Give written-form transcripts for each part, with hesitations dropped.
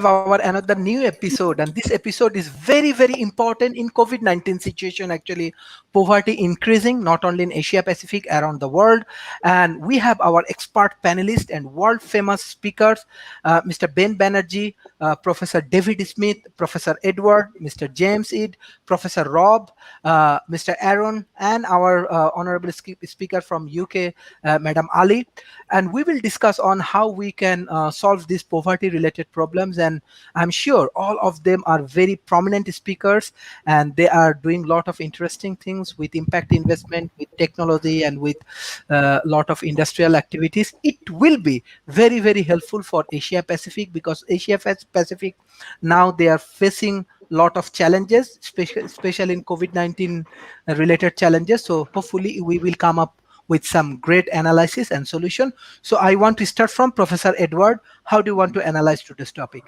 our another new episode, and this episode is very, very important in COVID-19 situation. Actually, poverty increasing not only in Asia Pacific, around the world. And we have our expert panelists and world famous speakers, Mr. Ben Banerjee, Professor David Smith, Professor Edward, Mr. James Ed, Professor Rob, Mr. Aaron, and our honorable speaker from UK, Madam Ali. And we will discuss on how we can solve these poverty related problems. And I'm sure all of them are very prominent speakers, and they are doing a lot of interesting things with impact investment, with technology, and with a lot of industrial activities. It will be very, very helpful for Asia Pacific, because Asia Pacific now they are facing lot of challenges, especially in COVID-19 related challenges. So hopefully we will come up with some great analysis and solution. So I want to start from Professor Edward. How do you want to analyze today's topic?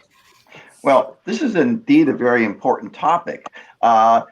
Well, this is indeed a very important topic. Uh,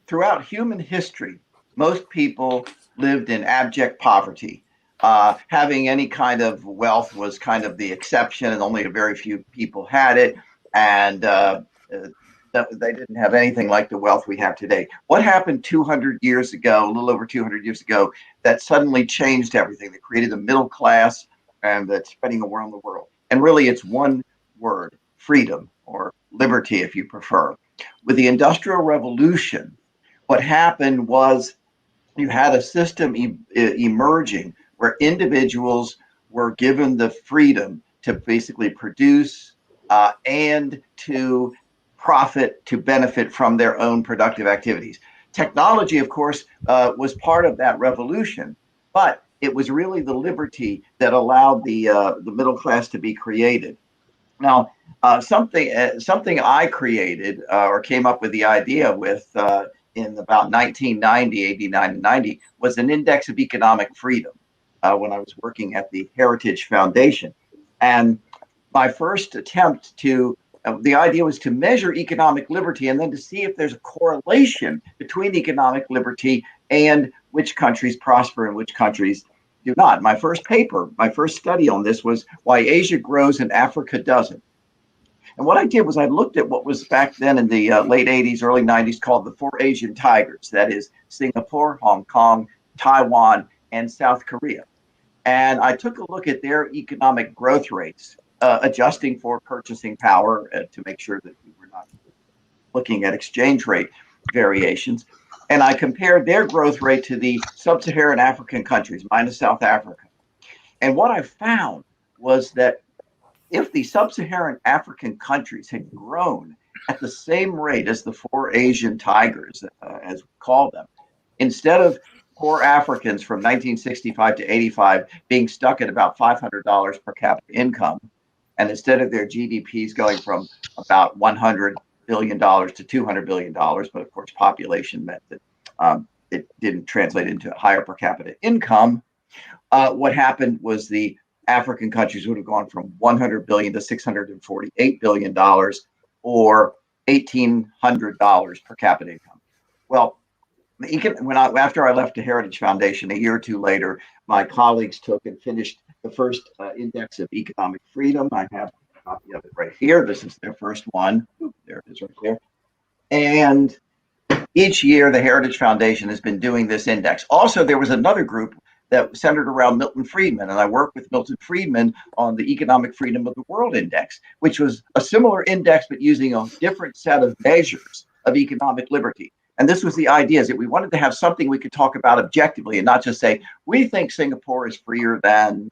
Throughout human history, most people lived in abject poverty. Having any kind of wealth was kind of the exception, and only a very few people had it. And they didn't have anything like the wealth we have today. What happened 200 years ago, a little over 200 years ago, that suddenly changed everything, that created a middle class and that's spreading around the world? And really, it's one word: freedom, or liberty, if you prefer. With the Industrial Revolution, what happened was you had a system emerging where individuals were given the freedom to basically produce and to profit, to benefit from their own productive activities. Technology, of course, was part of that revolution, but it was really the liberty that allowed the middle class to be created. Now, something I created or came up with the idea with in about 1990, 89 and 90, was an index of economic freedom when I was working at the Heritage Foundation. And my first attempt the idea was to measure economic liberty and then to see if there's a correlation between economic liberty and which countries prosper and which countries do not. My first study on this was why Asia grows and Africa doesn't. And what I did was I looked at what was back then in the late 80s, early 90s called the four Asian tigers. That is Singapore, Hong Kong, Taiwan, and South Korea. And I took a look at their economic growth rates, adjusting for purchasing power to make sure that we were not looking at exchange rate variations. And I compared their growth rate to the sub-Saharan African countries, minus South Africa. And what I found was that if the sub-Saharan African countries had grown at the same rate as the four Asian tigers, as we call them, instead of poor Africans from 1965 to 85 being stuck at about $500 per capita income, and instead of their GDPs going from about $100 billion to $200 billion, but of course population meant that it didn't translate into higher per capita income, what happened was the African countries would have gone from $100 billion to $648 billion, or $1,800 per capita income. Well, after I left the Heritage Foundation a year or two later, my colleagues took and finished the first index of economic freedom. I have a copy of it right here. This is their first one. There it is right there. And each year, the Heritage Foundation has been doing this index. Also, there was another group that centered around Milton Friedman, and I worked with Milton Friedman on the Economic Freedom of the World Index, which was a similar index but using a different set of measures of economic liberty. And this was the idea, is that we wanted to have something we could talk about objectively and not just say, we think Singapore is freer than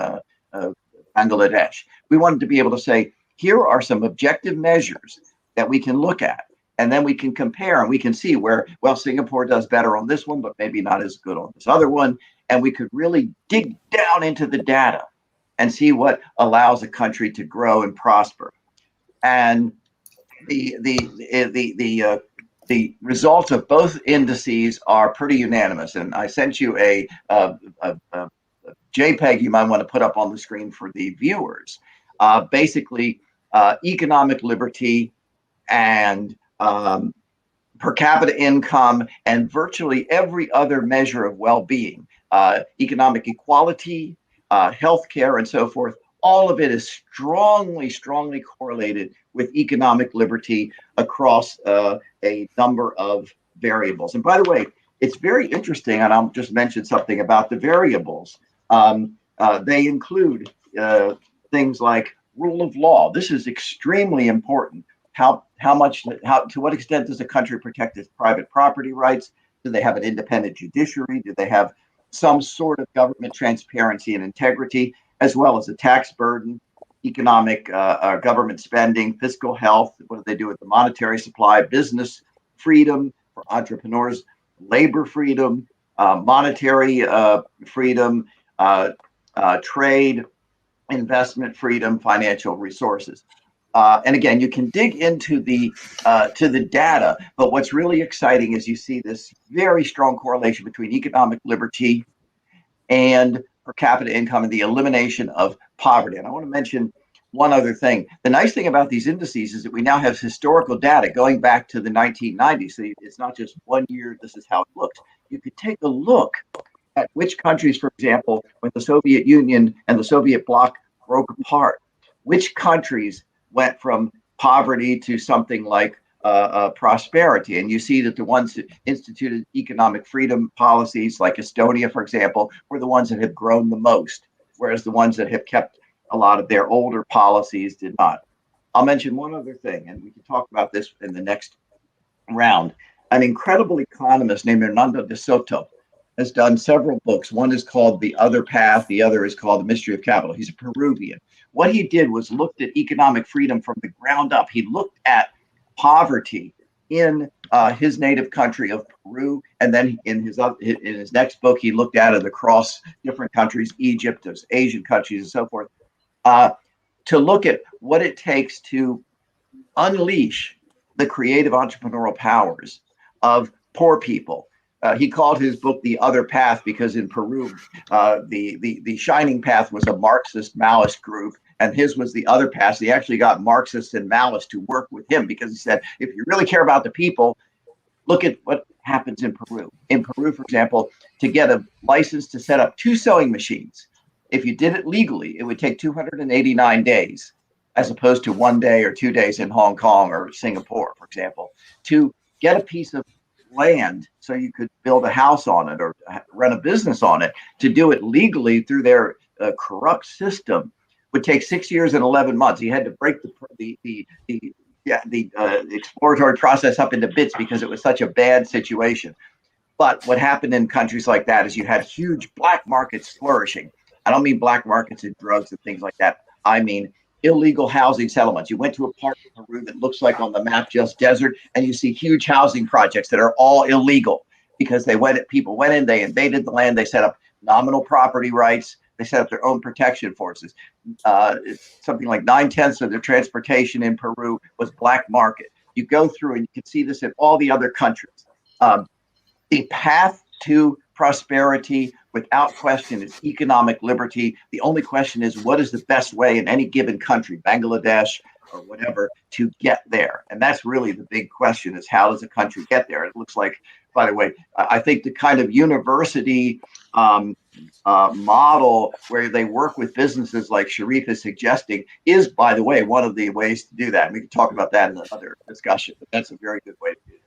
Bangladesh. We wanted to be able to say, here are some objective measures that we can look at. And then we can compare and we can see where, well, Singapore does better on this one, but maybe not as good on this other one. And we could really dig down into the data and see what allows a country to grow and prosper. And the results of both indices are pretty unanimous. And I sent you a JPEG you might want to put up on the screen for the viewers. Basically, economic liberty and per capita income and virtually every other measure of well-being, economic equality, healthcare, and so forth, all of it is strongly, strongly correlated with economic liberty across a number of variables. And by the way, it's very interesting, and I'll just mention something about the variables. They include things like rule of law. This is extremely important. How much, how to what extent does a country protect its private property rights? Do they have an independent judiciary? Do they have some sort of government transparency and integrity, as well as a tax burden, economic government spending, fiscal health? What do they do with the monetary supply? Business freedom for entrepreneurs, labor freedom, monetary freedom, trade, investment freedom, financial resources. And again, you can dig into the to the data, but what's really exciting is you see this very strong correlation between economic liberty and per capita income and the elimination of poverty. And I want to mention one other thing. The nice thing about these indices is that we now have historical data going back to the 1990s. So it's not just 1 year, this is how it looked. You could take a look at which countries, for example, when the Soviet Union and the Soviet bloc broke apart, which countries went from poverty to something like prosperity. And you see that the ones that instituted economic freedom policies, like Estonia, for example, were the ones that have grown the most, whereas the ones that have kept a lot of their older policies did not. I'll mention one other thing, and we can talk about this in the next round. An incredible economist named Hernando de Soto has done several books. One is called The Other Path, the other is called The Mystery of Capital. He's a Peruvian. What he did was looked at economic freedom from the ground up. He looked at poverty in his native country of Peru, and then in his next book, he looked at it across different countries, Egypt, Asian countries, and so forth, to look at what it takes to unleash the creative entrepreneurial powers of poor people. He called his book The Other Path because in Peru, the Shining Path was a Marxist Maoist group, and his was The Other Path. So he actually got Marxists and Maoists to work with him because he said, if you really care about the people, look at what happens in Peru. In Peru, for example, to get a license to set up 2 sewing machines, if you did it legally, it would take 289 days, as opposed to 1 day or 2 days in Hong Kong or Singapore, for example. To get a piece of land so you could build a house on it or run a business on it, to do it legally through their corrupt system, would take 6 years and 11 months. You had to break the exploratory process up into bits because it was such a bad situation. But what happened in countries like that is you had huge black markets flourishing. I don't mean black markets in drugs and things like that. I mean illegal housing settlements. You went to a part of Peru that looks like on the map just desert, and you see huge housing projects that are all illegal because people went in, they invaded the land, they set up nominal property rights, they set up their own protection forces. Something like 9/10 of their transportation in Peru was black market. You go through and you can see this in all the other countries. The path to prosperity, without question, is economic liberty. The only question is, what is the best way in any given country, Bangladesh or whatever, to get there? And that's really the big question, is how does a country get there? It looks like, by the way, I think the kind of university model where they work with businesses like Sharif is suggesting is, by the way, one of the ways to do that. And we can talk about that in another discussion, but that's a very good way to do it.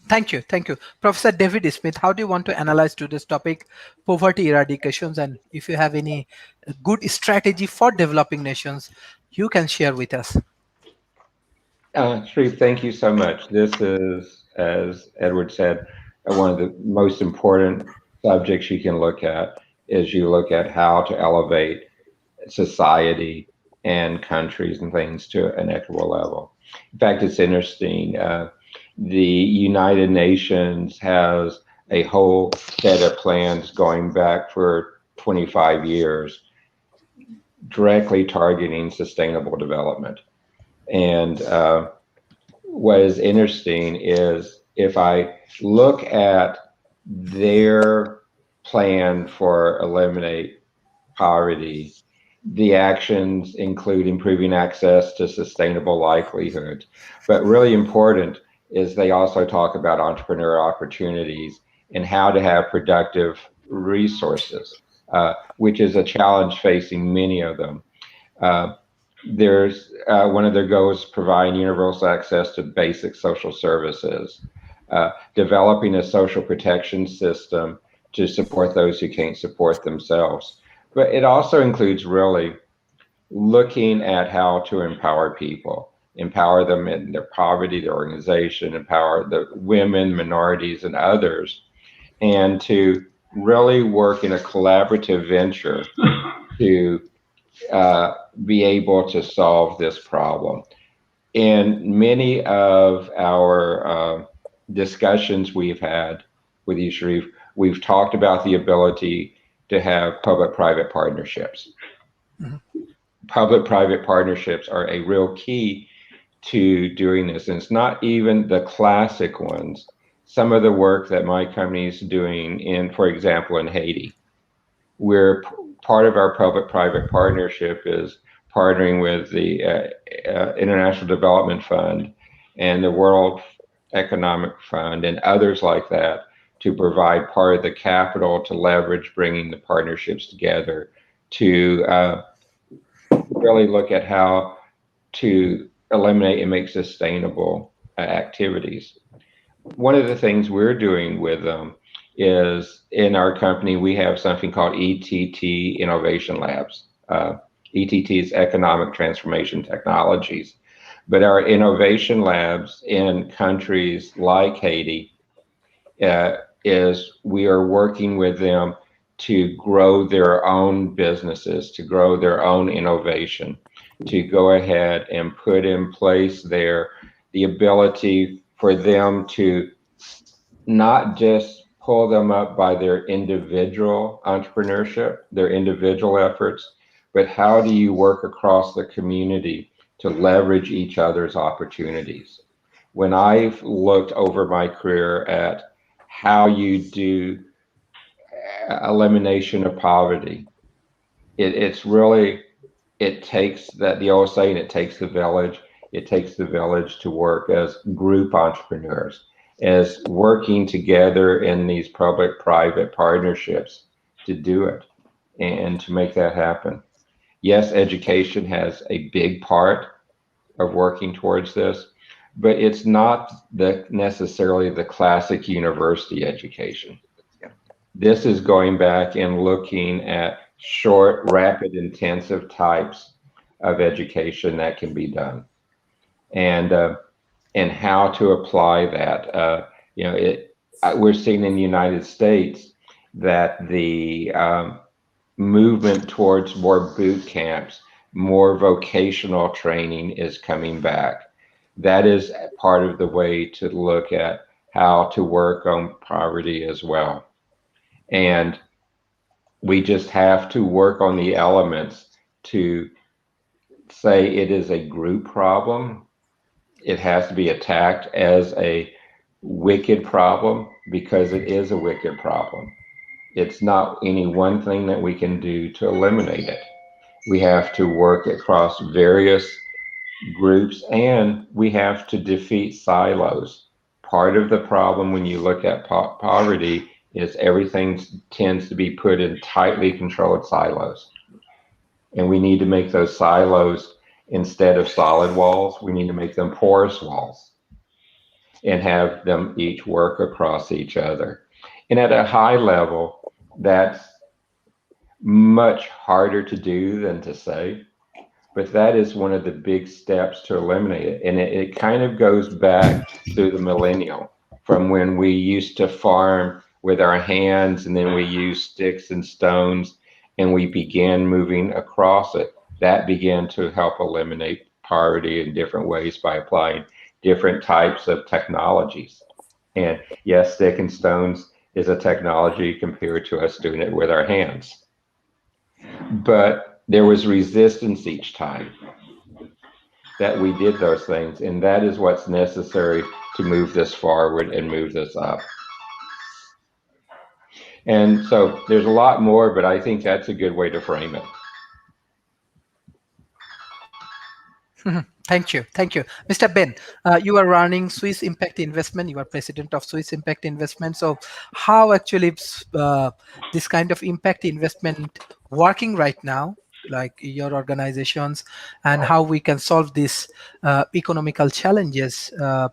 Thank you. Thank you. Professor David Smith, how do you want to analyze today's topic, poverty eradications, and if you have any good strategy for developing nations, you can share with us. Sharif, thank you so much. This is, as Edward said, one of the most important subjects you can look at is you look at how to elevate society and countries and things to an equitable level. In fact, it's interesting. The United Nations has a whole set of plans going back for 25 years, directly targeting sustainable development. And what is interesting is if I look at their plan for eliminate poverty, the actions include improving access to sustainable livelihoods. But really important is they also talk about entrepreneurial opportunities and how to have productive resources. which is a challenge facing many of them. There's one of their goals providing universal access to basic social services, developing a social protection system to support those who can't support themselves. But it also includes really looking at how to empower them in their poverty, their organization, empower the women, minorities, and others, and to really work in a collaborative venture to be able to solve this problem. In many of our discussions we've had with you, Sharif, we've talked about the ability to have public-private partnerships. Mm-hmm. Public-private partnerships are a real key to doing this, and it's not even the classic ones. Some of the work that my company is doing in, for example, in Haiti, where part of our public-private partnership is partnering with the International Development Fund and the World Economic Fund and others like that to provide part of the capital to leverage bringing the partnerships together to really look at how to eliminate and make sustainable activities. One of the things we're doing with them is in our company, we have something called ETT Innovation Labs. ETT is Economic Transformation Technologies. But our innovation labs in countries like Haiti is we are working with them to grow their own businesses, to grow their own innovation, to go ahead and put in place there the ability for them to not just pull them up by their individual entrepreneurship, their individual efforts, but how do you work across the community to leverage each other's opportunities? When I've looked over my career at how you do elimination of poverty, it's really, it takes that, the old saying, it takes the village. It takes the village to work as group entrepreneurs, as working together in these public-private partnerships to do it and to make that happen. Yes, education has a big part of working towards this, but it's not necessarily the classic university education. Yeah. This is going back and looking at short, rapid, intensive types of education that can be done, and how to apply that. We're seeing in the United States that the movement towards more boot camps, more vocational training is coming back. That is part of the way to look at how to work on poverty as well. And we just have to work on the elements to say it is a group problem. It has to be attacked as a wicked problem because it is a wicked problem. It's not any one thing that we can do to eliminate it. We have to work across various groups, and we have to defeat silos. Part of the problem when you look at poverty is everything tends to be put in tightly controlled silos. And we need to make those silos, instead of solid walls, we need to make them porous walls and have them each work across each other. And at a high level, that's much harder to do than to say, but that is one of the big steps to eliminate it. And it kind of goes back through the millennial, from when we used to farm with our hands and then we used sticks and stones and we began moving across it. That began to help eliminate poverty in different ways by applying different types of technologies. And yes, stick and stones is a technology compared to us doing it with our hands. But there was resistance each time that we did those things, and that is what's necessary to move this forward and move this up. And so there's a lot more, but I think that's a good way to frame it. Thank you. Thank you. Mr. Ben, you are running Swiss Impact Investment. You are president of Swiss Impact Investment. So how actually this kind of impact investment working right now, like your organizations, and how we can solve these economical challenges uh,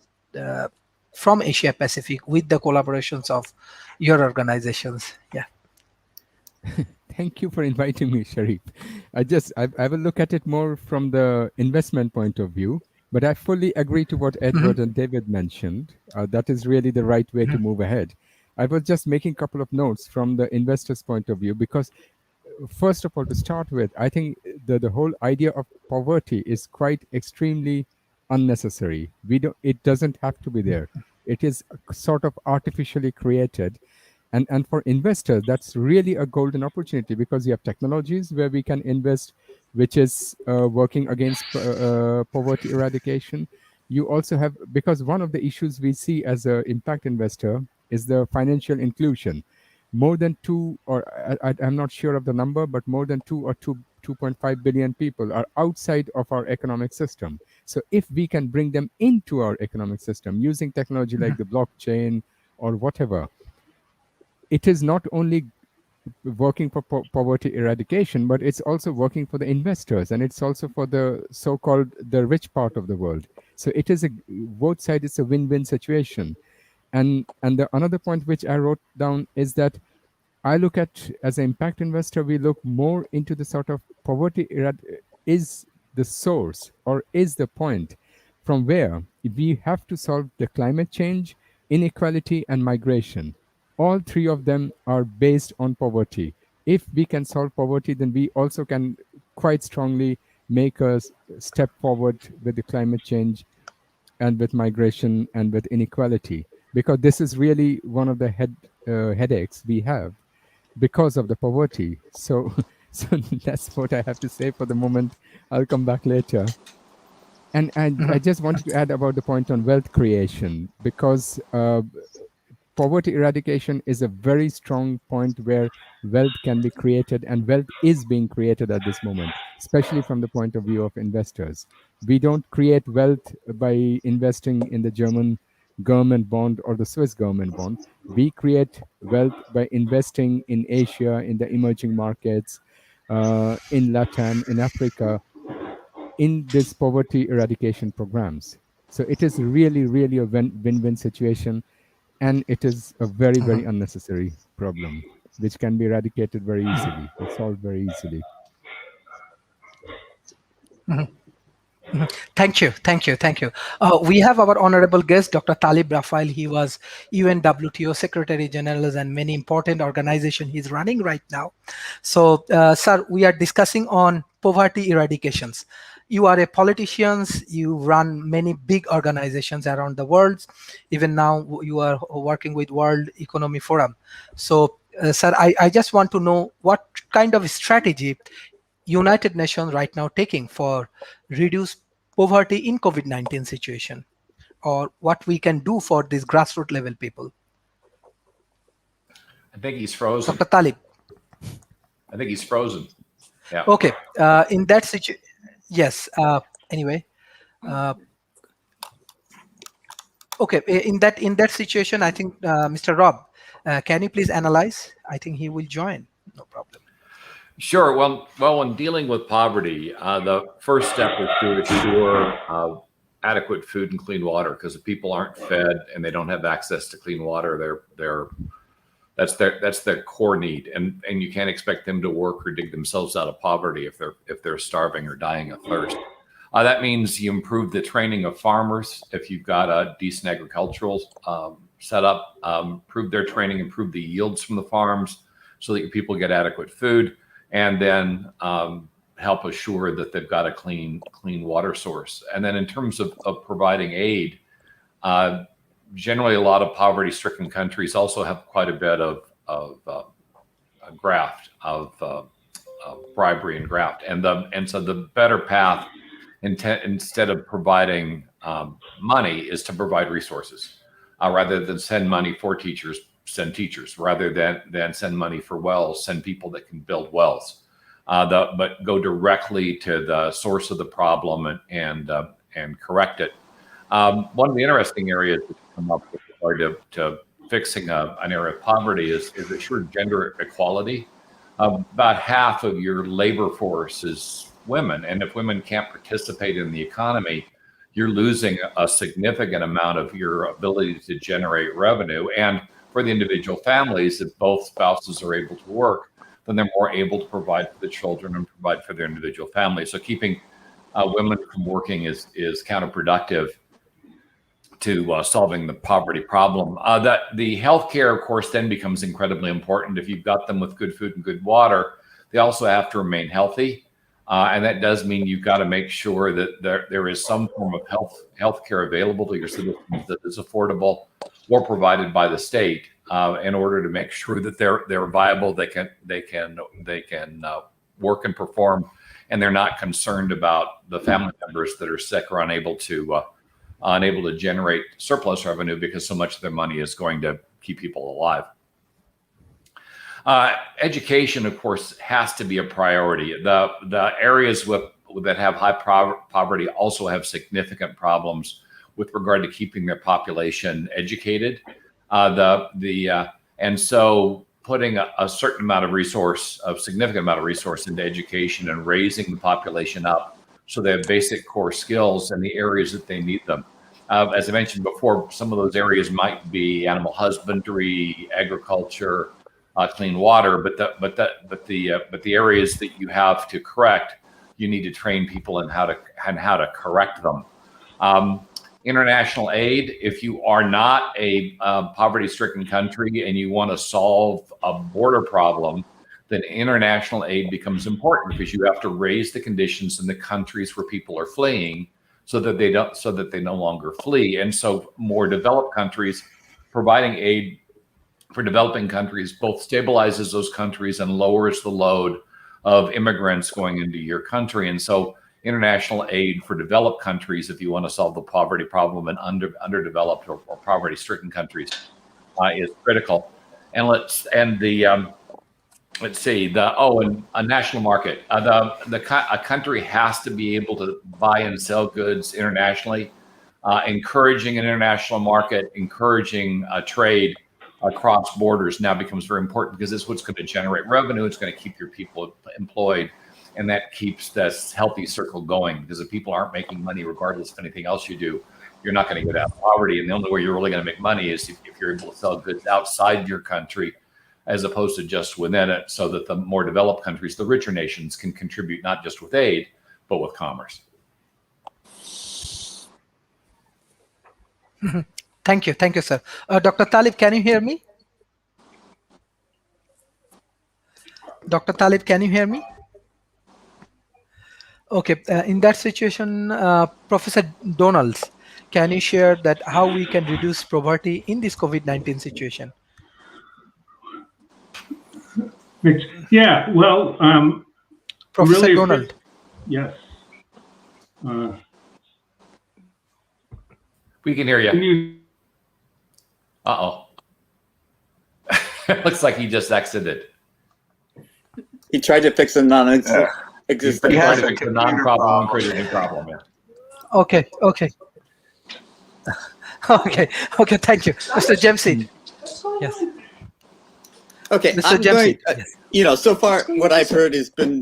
from Asia Pacific with the collaborations of your organizations? Yeah. Thank you for inviting me, Sharif. I will look at it more from the investment point of view, but I fully agree to what Mhm, Edward and David mentioned. That is really the right way to mhm, move ahead. I was just making a couple of notes from the investor's point of view because, first of all, to start with, I think the whole idea of poverty is quite extremely unnecessary. It doesn't have to be there. It is sort of artificially created, and for investors that's really a golden opportunity because you have technologies where we can invest, which is working against poverty eradication. You also have, because one of the issues we see as an impact investor is the financial inclusion. More than two, or I'm not sure of the number, but more than 2.5 billion people are outside of our economic system. So if we can bring them into our economic system using technology like mhm, the blockchain or whatever, it is not only working for poverty eradication, but it's also working for the investors, and it's also for the so-called the rich part of the world. So it is a, both sides, it's a win-win situation. And the another point which I wrote down is that I look at, as an impact investor, we look more into the sort of poverty is the source or is the point from where we have to solve the climate change, inequality, and migration. All three of them are based on poverty. If we can solve poverty, then we also can quite strongly make us step forward with the climate change and with migration and with inequality, because this is really one of the headaches we have because of the poverty. So, so that's what I have to say for the moment. I'll come back later. And I mhm, just wanted to add about the point on wealth creation, because poverty eradication is a very strong point where wealth can be created, and wealth is being created at this moment, especially from the point of view of investors. We don't create wealth by investing in the German government bond or the Swiss government bond. We create wealth by investing in Asia, in the emerging markets, in Latam, in Africa, in this poverty eradication programs. So it is really, really a win-win situation, and it is a very, mhm, very unnecessary problem which can be eradicated very easily or solved very easily. mhm. Thank you, thank you, thank you. We have our honorable guest, Dr. Talib Rafael. He was UNWTO Secretary General and many important organization he's running right now. So, sir, we are discussing on poverty eradications. You are a politician. You run many big organizations around the world. Even now, you are working with World Economic Forum. So, sir, I just want to know what kind of strategy United Nations right now taking for reduce poverty in COVID-19 situation, or what we can do for these grassroots level people. I think he's frozen. Dr. Talib. I think he's frozen. Yeah. Okay. In that situation, yes. Anyway. Uh, okay. In that situation, I think Mr. Rob, can you please analyze? I think he will join. No problem. Sure. Well, when dealing with poverty, the first step is to assure adequate food and clean water, because if people aren't fed and they don't have access to clean water, that's their core need, and you can't expect them to work or dig themselves out of poverty if they're starving or dying of thirst. That means you improve the training of farmers. If you've got a decent agricultural setup, improve their training, improve the yields from the farms so that your people get adequate food, and then help assure that they've got a clean water source. And then in terms of providing aid, generally a lot of poverty-stricken countries also have quite a bit of graft, of bribery and graft. And so the better path, instead of providing money, is to provide resources. Rather than send money for teachers, send teachers. Rather than send money for wells, send people that can build wells. but go directly to the source of the problem and correct it. One of the interesting areas that come up with regard to fixing an area of poverty is assured gender equality. About half of your labor force is women, and if women can't participate in the economy, you're losing a significant amount of your ability to generate revenue. And for the individual families, if both spouses are able to work, then they're more able to provide for the children and provide for their individual families. So keeping women from working is counterproductive to solving the poverty problem. That the healthcare, of course, then becomes incredibly important. If you've got them with good food and good water, they also have to remain healthy. And that does mean you've got to make sure that there is some form of healthcare available to your citizens that is affordable or provided by the state in order to make sure that they're viable, they can work and perform, and they're not concerned about the family members that are sick or unable to generate surplus revenue because so much of their money is going to keep people alive. Education, of course, has to be a priority. The areas that have high poverty also have significant problems with regard to keeping their population educated. And so putting a certain amount of resource, a significant amount of resource into education and raising the population up so they have basic core skills in the areas that they need them. As I mentioned before, some of those areas might be animal husbandry, agriculture, clean water, but the areas that you have to correct, you need to train people in how to correct them. International aid, if you are not a poverty-stricken country and you want to solve a border problem, then international aid becomes important because you have to raise the conditions in the countries where people are fleeing so that they no longer flee. And so more developed countries providing aid for developing countries both stabilizes those countries and lowers the load of immigrants going into your country. And so international aid for developed countries, if you want to solve the poverty problem in underdeveloped or poverty-stricken countries, is critical. And a national market. A country has to be able to buy and sell goods internationally. Encouraging an international market, encouraging trade across borders now becomes very important because it's what's going to generate revenue. It's going to keep your people employed, and that keeps this healthy circle going. Because if people aren't making money, regardless of anything else you do, you're not going to get out of poverty. And the only way you're really going to make money is if you're able to sell goods outside your country, as opposed to just within it, so that the more developed countries, the richer nations, can contribute not just with aid, but with commerce. Thank you, sir. Dr. Talib, can you hear me? Dr. Talib, can you hear me? Okay, in that situation, Professor Donalds, can you share that how we can reduce poverty in this COVID-19 situation? Yeah, well, Professor really, Donald. Yes. We can hear you. Uh-oh. Looks like he just exited. He tried to fix a non-existent He tried to fix a non-problem and create a new problem. Yeah. Okay. Okay, thank you. Mr. Jemsi. Yes. Okay, Mr. Jemsi. Yes. So far what I've heard has been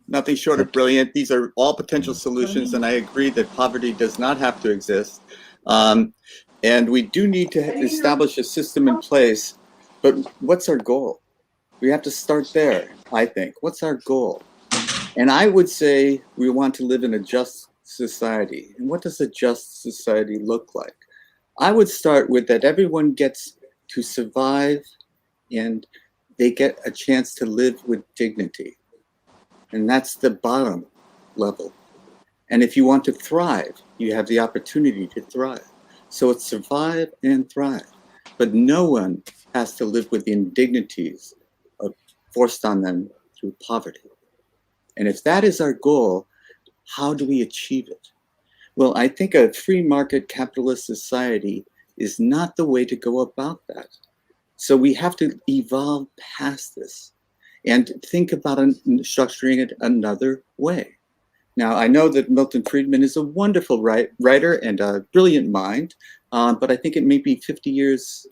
nothing short of brilliant. These are all potential solutions, and I agree that poverty does not have to exist. And we do need to establish a system in place, but what's our goal? We have to start there, I think. What's our goal? And I would say we want to live in a just society. And what does a just society look like? I would start with that everyone gets to survive and they get a chance to live with dignity. And that's the bottom level. And if you want to thrive, you have the opportunity to thrive. So it's survive and thrive. But no one has to live with the indignities forced on them through poverty. And if that is our goal, how do we achieve it? Well, I think a free market capitalist society is not the way to go about that. So we have to evolve past this. and think about structuring it another way. Now, I know that Milton Friedman is a wonderful writer and a brilliant mind, but I think it may be 50 years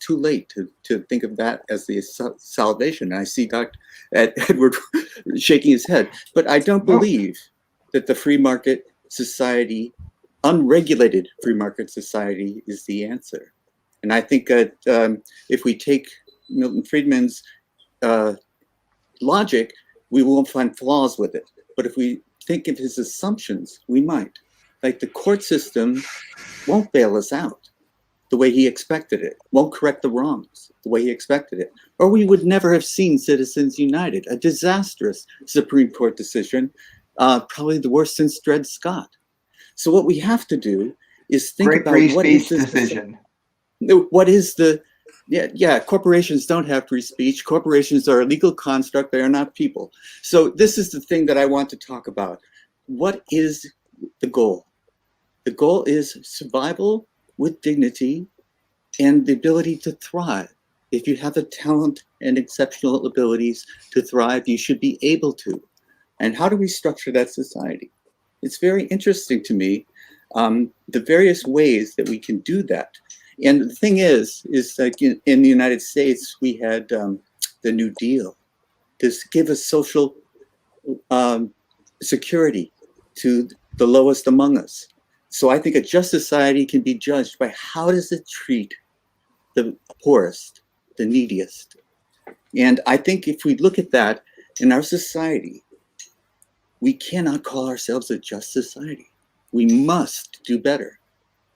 too late to think of that as the salvation. And I see Dr. Edward shaking his head, but I don't believe that the free market society, unregulated free market society, is the answer. And I think that if we take Milton Friedman's logic, we won't find flaws with it. But if we think of his assumptions, we might. Like the court system won't bail us out the way he expected it, won't correct the wrongs the way he expected it. Or we would never have seen Citizens United, a disastrous Supreme Court decision, probably the worst since Dred Scott. So what we have to do is think about what is this decision. What is the, corporations don't have free speech. Corporations are a legal construct. They are not people. So this is the thing that I want to talk about. What is the goal? The goal is survival with dignity and the ability to thrive. If you have the talent and exceptional abilities to thrive, you should be able to. And how do we structure that society? It's very interesting to me, the various ways that we can do that. And the thing is like in the United States, we had the New Deal to give us social security to the lowest among us. So I think a just society can be judged by how does it treat the poorest, the neediest. And I think if we look at that in our society, we cannot call ourselves a just society. We must do better.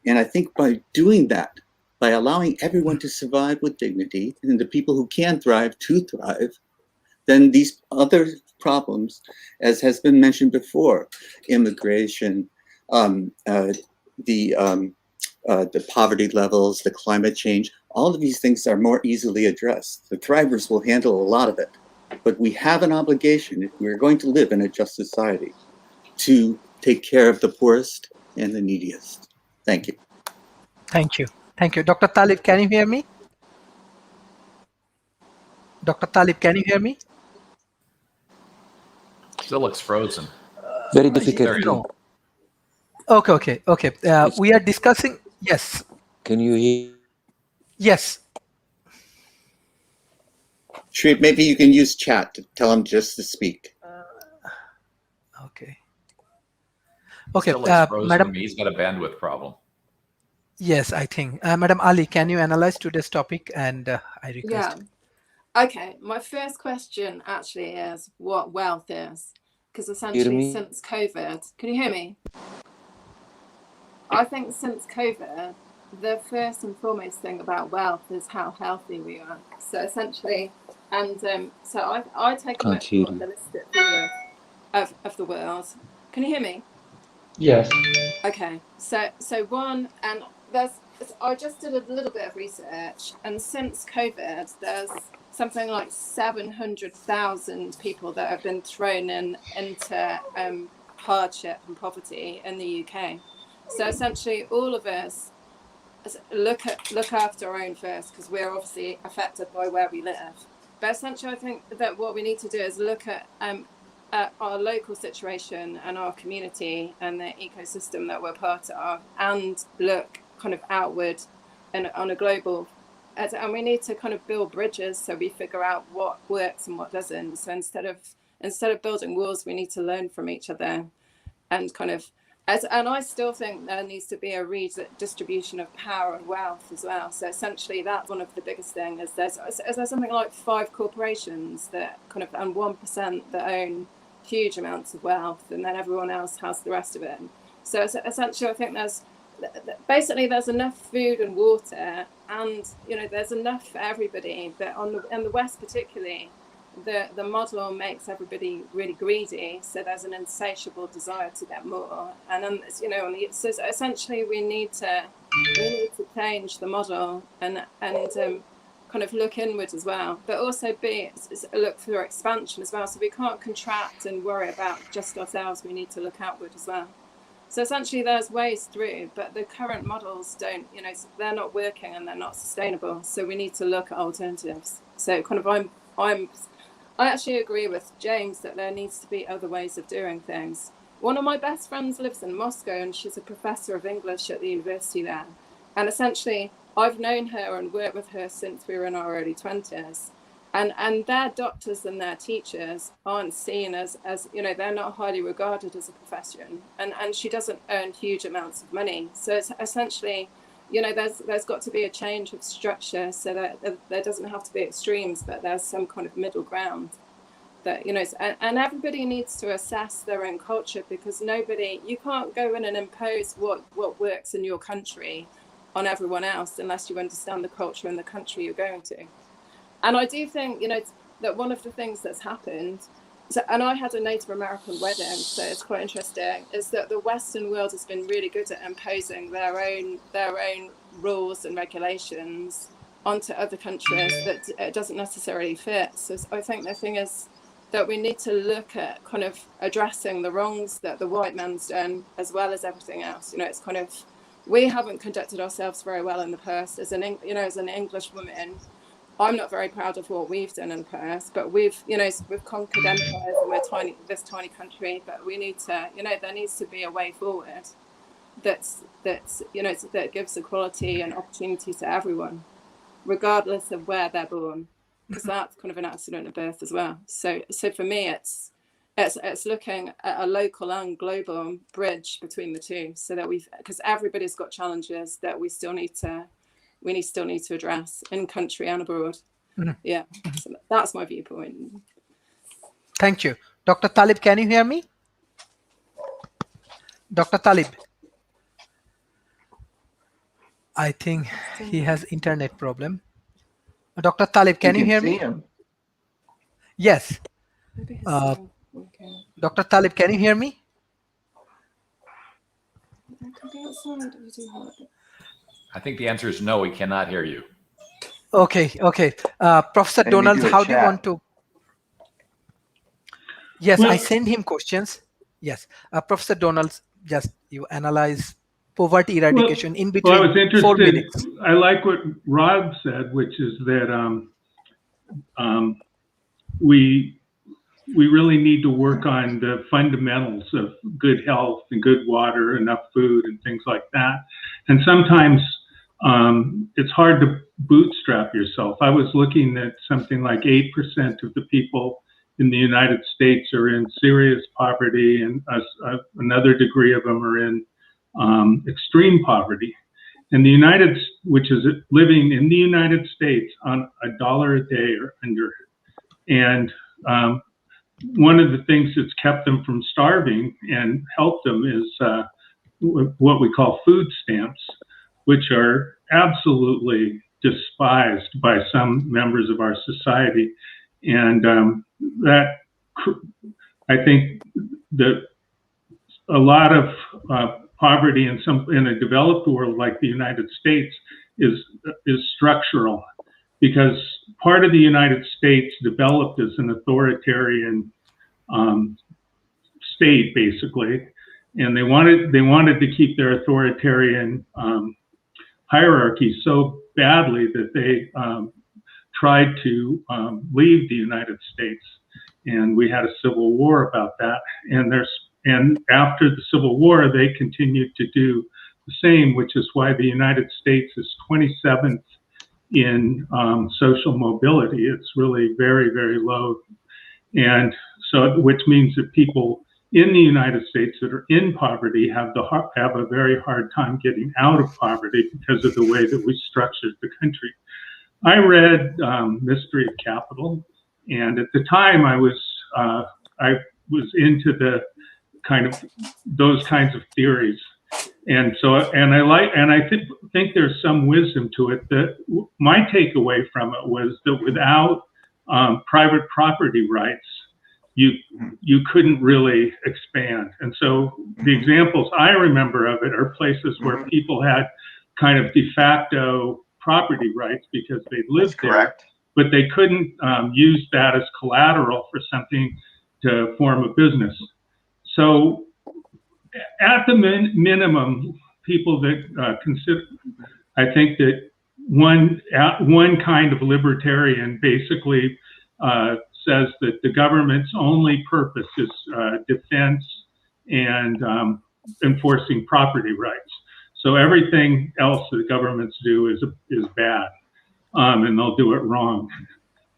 And I think by doing that, by allowing everyone to survive with dignity and the people who can thrive to thrive, then these other problems, as has been mentioned before, immigration, the poverty levels, the climate change, all of these things are more easily addressed. The thrivers will handle a lot of it. But we have an obligation, if we're going to live in a just society, to take care of the poorest and the neediest. Thank you. Thank you. Thank you. Dr. Talib, can you hear me? Dr. Talib, can you hear me? Still looks frozen. Very difficult. No. Okay. We are discussing. Yes. Can you hear? Yes. Sharif, maybe you can use chat to tell him just to speak. Okay. Still looks frozen Madam. to me. He's got a bandwidth problem. Yes, I think. Madam Ali, can you analyze today's topic? And I request. Yeah. Okay. My first question actually is what wealth is. Because essentially since COVID, can you hear me? I think since COVID, the first and foremost thing about wealth is how healthy we are. So essentially, and so I take a much more holistic view of the world. Can you hear me? Yes. Okay. So one, and I just did a little bit of research, and since COVID, there's something like 700,000 people that have been thrown into hardship and poverty in the UK. So essentially, all of us look after our own first, because we're obviously affected by where we live. But essentially, I think that what we need to do is look at our local situation and our community and the ecosystem that we're part of, and look kind of outward and on a global. And we need to kind of build bridges so we figure out what works and what doesn't. So instead of building walls, we need to learn from each other, and kind of. And I still think there needs to be a redistribution of power and wealth as well. So essentially, that's one of the biggest things. Is there's something like 5 corporations that kind of, and 1% that own huge amounts of wealth, and then everyone else has the rest of it. So essentially, I think there's enough food and water, and there's enough for everybody. But in the West particularly, the model makes everybody really greedy, so there's an insatiable desire to get more. And then so essentially we need to change the model and kind of look inward as well, but also look for expansion as well. So we can't contract and worry about just ourselves. We need to look outward as well. So essentially there's ways through, but the current models don't, they're not working and they're not sustainable. So we need to look at alternatives. So kind of I actually agree with James that there needs to be other ways of doing things. One of my best friends lives in Moscow, and she's a professor of English at the university there. And essentially, I've known her and worked with her since we were in our early 20s. And their doctors and their teachers aren't seen as they're not highly regarded as a profession. And she doesn't earn huge amounts of money. So it's essentially, there's got to be a change of structure so that there doesn't have to be extremes, but there's some kind of middle ground. That, and everybody needs to assess their own culture, because you can't go in and impose what works in your country on everyone else unless you understand the culture in the country you're going to. And I do think, that one of the things that's happened, and I had a Native American wedding, so it's quite interesting, is that the Western world has been really good at imposing their own rules and regulations onto other countries that it doesn't necessarily fit. So I think the thing is that we need to look at kind of addressing the wrongs that the white man's done, as well as everything else. It's kind of, we haven't conducted ourselves very well in the past. As an English woman, I'm not very proud of what we've done in the past, but we've conquered empires, and we're this tiny country, but we need to, there needs to be a way forward that gives equality and opportunity to everyone, regardless of where they're born, because that's kind of an accident of birth as well. So for me, it's looking at a local and global bridge between the two, so that because everybody's got challenges that we still need to address in country and abroad. Yeah, so that's my viewpoint. Thank you. Dr. Talib, can you hear me? Dr. Talib? I think he has internet problem. Dr. Talib, can you hear me? Him. Yes. Dr. Talib, can you hear me? I think the answer is no, we cannot hear you. Okay. Professor Maybe Donald, do a how do you chat. want to? Yes, Well- I send him questions. Yes. Professor Donald, just you analyze poverty eradication in between Well, I was 4 interested. minutes. I like what Rob said, which is that we really need to work on the fundamentals of good health and good water, enough food, and things like that. And sometimes it's hard to bootstrap yourself. I was looking at something like 8% of the people in the United States are in serious poverty, and another degree of them are in extreme poverty. And which is living in the United States on $1 a day or under. And one of the things that's kept them from starving and helped them is what we call food stamps, which are absolutely despised by some members of our society. And that, I think that a lot of poverty in a developed world like the United States is structural, because part of the United States developed as an authoritarian state, basically, and they wanted to keep their authoritarian hierarchy so badly that they tried to leave the United States, and we had a civil war about that. And after the Civil War, they continued to do the same, which is why the United States is 27th in social mobility. It's really very, very low. And so, which means that people in the United States that are in poverty have a very hard time getting out of poverty because of the way that we structured the country. I read Mystery of Capital, and at the time I was into the those kinds of theories. And so, I think there's some wisdom to it. That my takeaway from it was that without private property rights, you couldn't really expand. And so the examples I remember of it are places where people had kind of de facto property rights because they lived there, but they couldn't use that as collateral for something to form a business. So at the minimum, people that consider, I think that one kind of libertarian basically says that the government's only purpose is defense and enforcing property rights. So everything else that governments do is bad, and they'll do it wrong.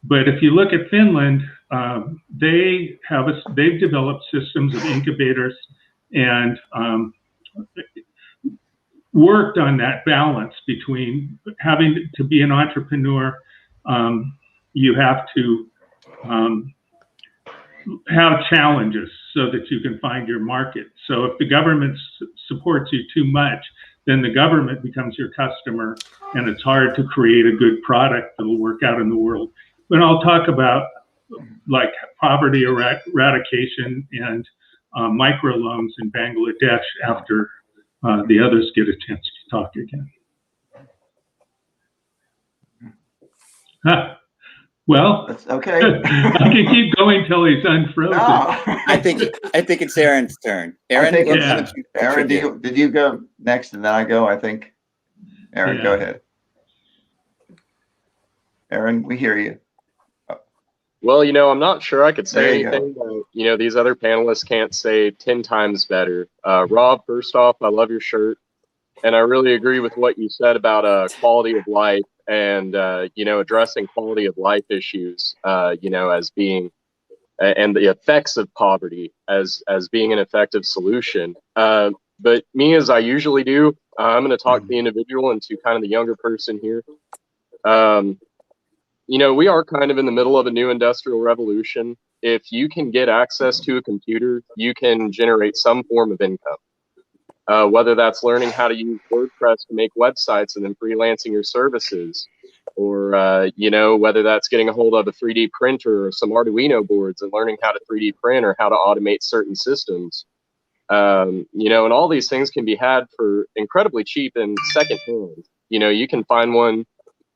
But if you look at Finland, they've developed systems of incubators and worked on that balance between having to be an entrepreneur. You have to have challenges so that you can find your market. So if the government supports you too much, then the government becomes your customer, and it's hard to create a good product that'll work out in the world. But I'll talk about like poverty eradication and microloans in Bangladesh after the others get a chance to talk again. Well, that's okay. I can keep going till he's unfrozen. No. I think it's Aaron's turn. Aaron, Aaron, did you go next and then I go? I think. Aaron, go ahead. Aaron, we hear you. Well, I'm not sure I could say anything that, these other panelists can't say 10 times better. Rob, first off, I love your shirt. And I really agree with what you said about quality of life and, addressing quality of life issues, as being, and the effects of poverty as being an effective solution. But me, as I usually do, I'm going to talk to the individual and to kind of the younger person here. We are kind of in the middle of a new industrial revolution. If you can get access to a computer, you can generate some form of income. Whether that's learning how to use WordPress to make websites and then freelancing your services, or, whether that's getting a hold of a 3D printer or some Arduino boards and learning how to 3D print or how to automate certain systems. And all these things can be had for incredibly cheap and secondhand. You can find one,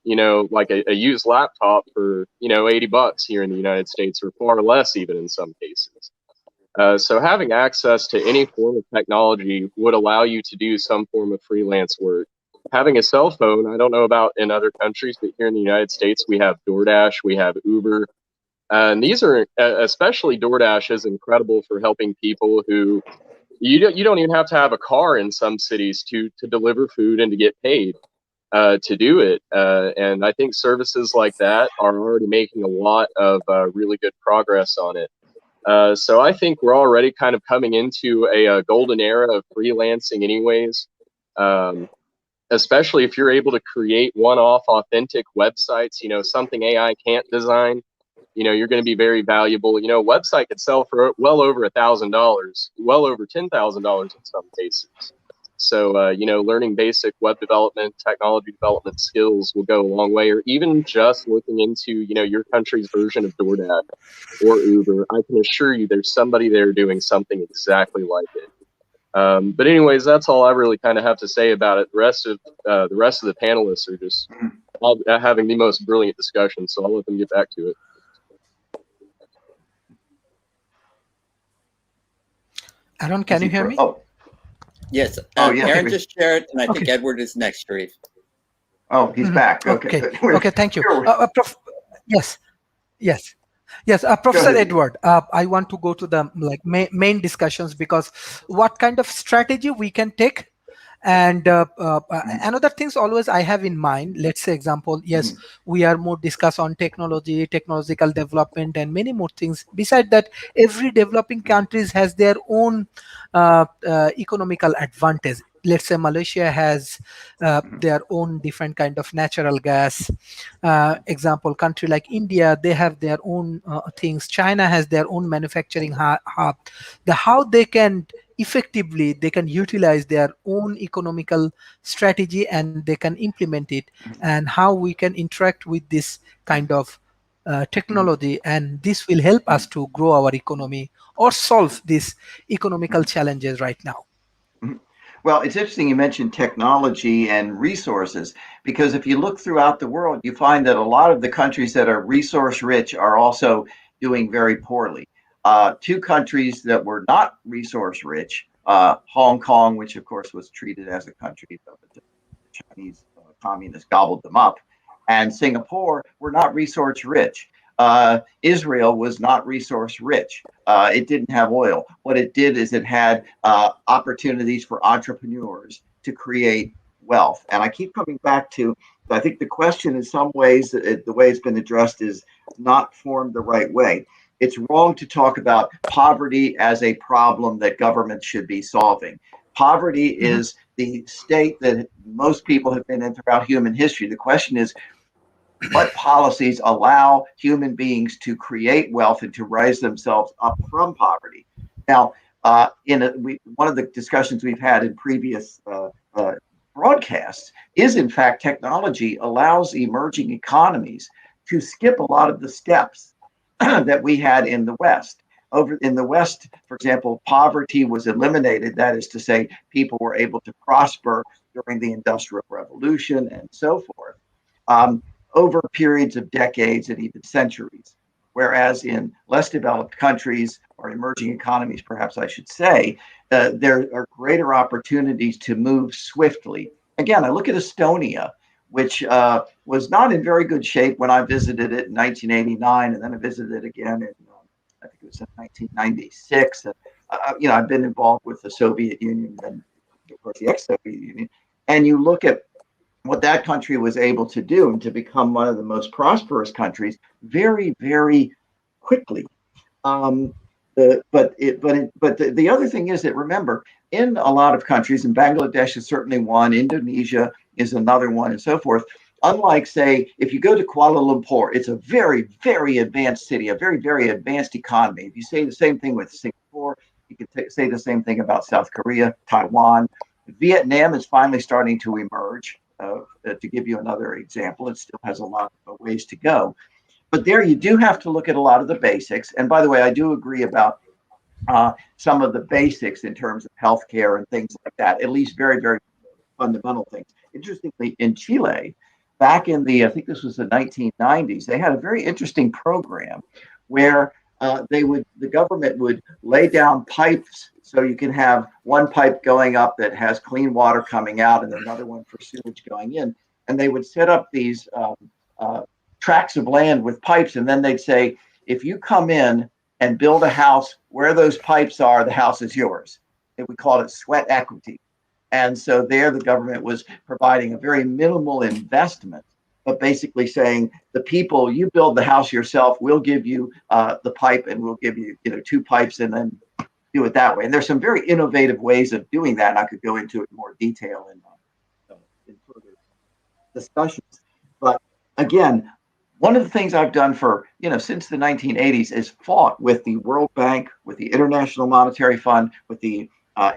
like a used laptop for, $80 here in the United States, or far less even in some cases. So having access to any form of technology would allow you to do some form of freelance work. Having a cell phone, I don't know about in other countries, but here in the United States, we have DoorDash, we have Uber. And these are, especially DoorDash, is incredible for helping people who, you don't even have to have a car in some cities to deliver food and to get paid to do it. And I think services like that are already making a lot of really good progress on it. So I think we're already kind of coming into a golden era of freelancing anyways, especially if you're able to create one-off authentic websites, something AI can't design, you're going to be very valuable. A website could sell for well over $1,000, well over $10,000 in some cases. So, learning basic web development, technology development skills will go a long way, or even just looking into, your country's version of DoorDash or Uber. I can assure you there's somebody there doing something exactly like it. But anyways, that's all I really kind of have to say about it. The rest of the panelists are just all having the most brilliant discussion, so I'll let them get back to it. Aaron, can you hear me? Oh. Yes. Yeah, Aaron just shared, and I think Edward is next, Sharif. Oh, he's back. Okay. Okay. Thank you. Yes. Professor Edward, I want to go to the main discussions, because what kind of strategy we can take. And another things always I have in mind, let's say example, yes, we are more discuss on technology, technological development, and many more things. Besides that, every developing countries has their own economical advantage. Let's say Malaysia has their own different kind of natural gas. Example, country like India, they have their own things. China has their own manufacturing hub. How they can effectively, they can utilize their own economical strategy and they can implement it, and how we can interact with this kind of technology, and this will help us to grow our economy or solve these economical challenges right now. Well, it's interesting you mentioned technology and resources, because if you look throughout the world, you find that a lot of the countries that are resource rich are also doing very poorly. Two countries that were not resource rich, Hong Kong, which of course was treated as a country, but the Chinese communists gobbled them up, and Singapore were not resource rich. Israel was not resource rich. It didn't have oil. What it did is it had opportunities for entrepreneurs to create wealth. And I keep coming back to, I think the question in some ways, the way it's been addressed is not formed the right way. It's wrong to talk about poverty as a problem that governments should be solving. Poverty is the state that most people have been in throughout human history. The question is, what policies allow human beings to create wealth and to raise themselves up from poverty? Now, one of the discussions we've had in previous broadcasts is, in fact, technology allows emerging economies to skip a lot of the steps that we had in the West. Over in the West, for example, poverty was eliminated. That is to say, people were able to prosper during the Industrial Revolution and so forth, over periods of decades and even centuries. Whereas in less developed countries, or emerging economies, perhaps I should say, there are greater opportunities to move swiftly. Again, I look at Estonia, which was not in very good shape when I visited it in 1989, and then I visited it again in, I think it was in 1996. I've been involved with the Soviet Union and, of course, the ex-Soviet Union. And you look at what that country was able to do and to become one of the most prosperous countries very, very quickly. The other thing is that, remember, in a lot of countries, and Bangladesh is certainly one, Indonesia is another one, and so forth. Unlike, say, if you go to Kuala Lumpur, it's a very, very advanced city, a very, very advanced economy. If you say the same thing with Singapore, you can say the same thing about South Korea, Taiwan. Vietnam is finally starting to emerge. To give you another example, it still has a lot of ways to go. But there you do have to look at a lot of the basics. And by the way, I do agree about some of the basics in terms of healthcare and things like that, at least very, very fundamental things. Interestingly, in Chile, back in I think this was the 1990s, they had a very interesting program where the government would lay down pipes so you can have one pipe going up that has clean water coming out and another one for sewage going in. And they would set up these tracts of land with pipes, and then they'd say, if you come in and build a house where those pipes are, the house is yours. And we called it sweat equity. And so there the government was providing a very minimal investment, but basically saying, the people, you build the house yourself, we'll give you the pipe, and we'll give you, 2 pipes, and then do it that way. And there's some very innovative ways of doing that, and I could go into it in more detail in further discussions. But again, one of the things I've done for, since the 1980s is fought with the World Bank, with the International Monetary Fund, with the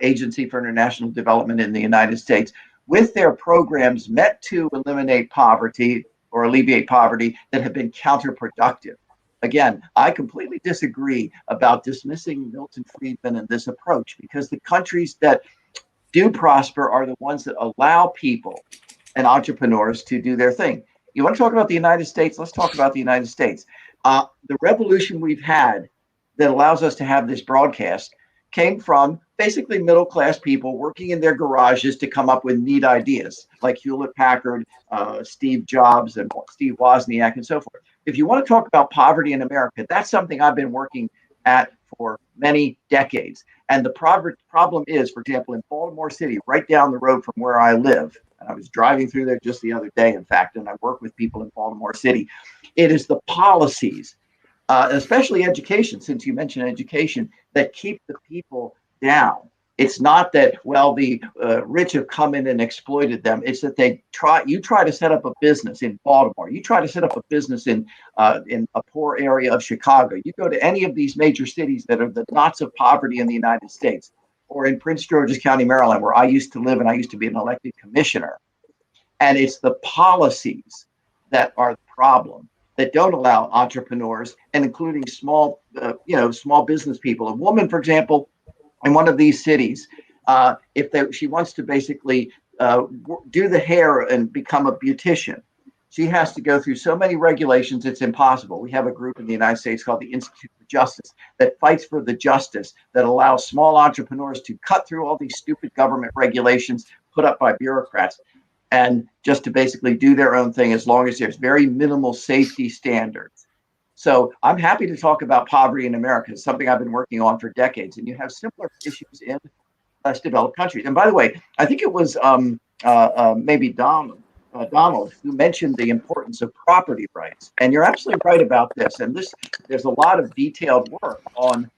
Agency for International Development in the United States, with their programs meant to eliminate poverty or alleviate poverty that have been counterproductive. Again, I completely disagree about dismissing Milton Friedman and this approach, because the countries that do prosper are the ones that allow people and entrepreneurs to do their thing. You want to talk about the United States? Let's talk about the United States. The revolution we've had that allows us to have this broadcast came from basically middle-class people working in their garages to come up with neat ideas, like Hewlett-Packard, Steve Jobs, and Steve Wozniak, and so forth. If you want to talk about poverty in America, that's something I've been working at for many decades. And the problem is, for example, in Baltimore City, right down the road from where I live, and I was driving through there just the other day, in fact, and I work with people in Baltimore City, it is the policies, especially education, since you mentioned education, that keep the people down. It's not that, well, the rich have come in and exploited them. It's that you try to set up a business in Baltimore. You try to set up a business in a poor area of Chicago. You go to any of these major cities that are the knots of poverty in the United States, or in Prince George's County, Maryland, where I used to live and I used to be an elected commissioner. And it's the policies that are the problem, that don't allow entrepreneurs, and including small business people. A woman, for example, in one of these cities, she wants to basically do the hair and become a beautician, she has to go through so many regulations, it's impossible. We have a group in the United States called the Institute for Justice that fights for the justice that allows small entrepreneurs to cut through all these stupid government regulations put up by bureaucrats and just to basically do their own thing, as long as there's very minimal safety standards. So I'm happy to talk about poverty in America. It's something I've been working on for decades, and you have similar issues in less developed countries. And by the way, I think it was maybe Donald who mentioned the importance of property rights. And you're absolutely right about this. And there's a lot of detailed work on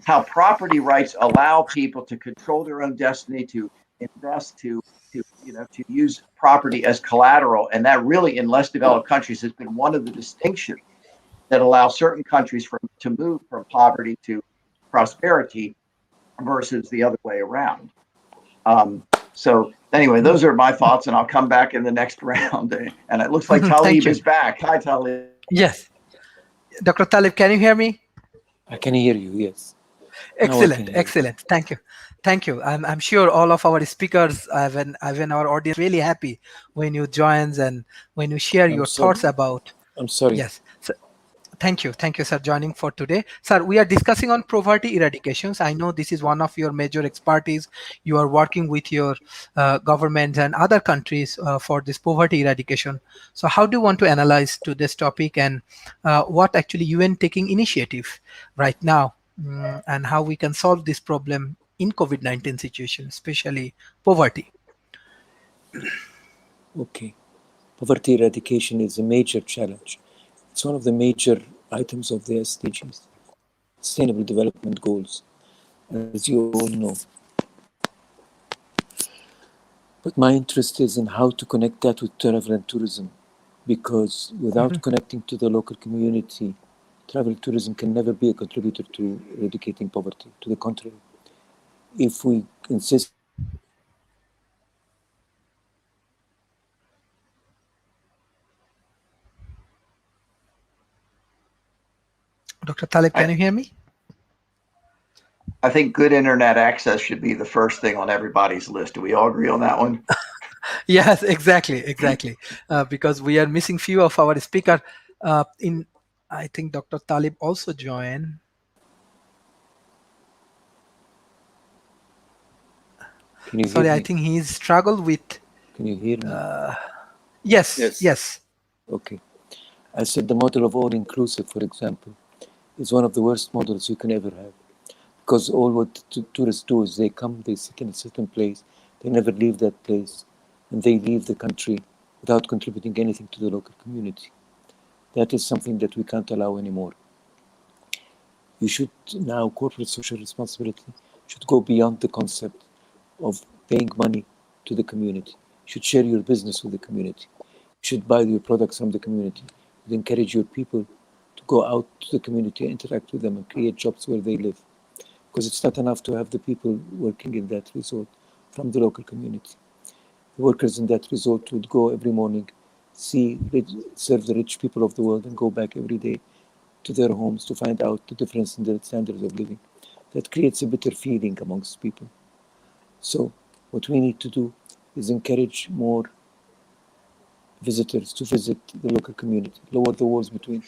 how property rights allow people to control their own destiny, to invest, to use property as collateral. And that really, in less developed countries, has been one of the distinctions that allow certain countries to move from poverty to prosperity versus the other way around. So anyway, those are my thoughts, and I'll come back in the next round. And it looks like Talib is back. Hi, Talib. Yes. Dr. Talib, can you hear me? I can hear you, yes. Excellent, excellent. Thank you. Thank you. I'm sure all of our speakers, even our audience, really happy when you join and when you share your thoughts about. I'm sorry. Yes. So, thank you, sir, joining for today. Sir, we are discussing on poverty eradications. I know this is one of your major expertise. You are working with your governments and other countries for this poverty eradication. So how do you want to analyze to this topic, and what actually UN taking initiative right now, and how we can solve this problem in COVID-19 situation, especially poverty? Okay. Poverty eradication is a major challenge. It's one of the major items of the SDGs, Sustainable Development Goals, as you all know. But my interest is in how to connect that with travel and tourism, because without connecting to the local community, travel and tourism can never be a contributor to eradicating poverty. To the contrary, if we insist Dr. Talib, can you hear me? I think good internet access should be the first thing on everybody's list. Do we all agree on that one? Yes, exactly. Because we are missing few of our speakers. I think Dr. Talib also joined. Sorry, I think he's struggled with. Can you hear me? Yes. Okay. I said the model of all-inclusive, for example, is one of the worst models you can ever have. Because all what tourists do is they come, they sit in a certain place, they never leave that place, and they leave the country without contributing anything to the local community. That is something that we can't allow anymore. You should now, corporate social responsibility should go beyond the concept of paying money to the community. You should share your business with the community. You should buy your products from the community. You should encourage your people to go out to the community, interact with them, and create jobs where they live. Because it's not enough to have the people working in that resort from the local community. The workers in that resort would go every morning, serve the rich people of the world, and go back every day to their homes to find out the difference in their standards of living. That creates a bitter feeling amongst people. So what we need to do is encourage more visitors to visit the local community, lower the walls between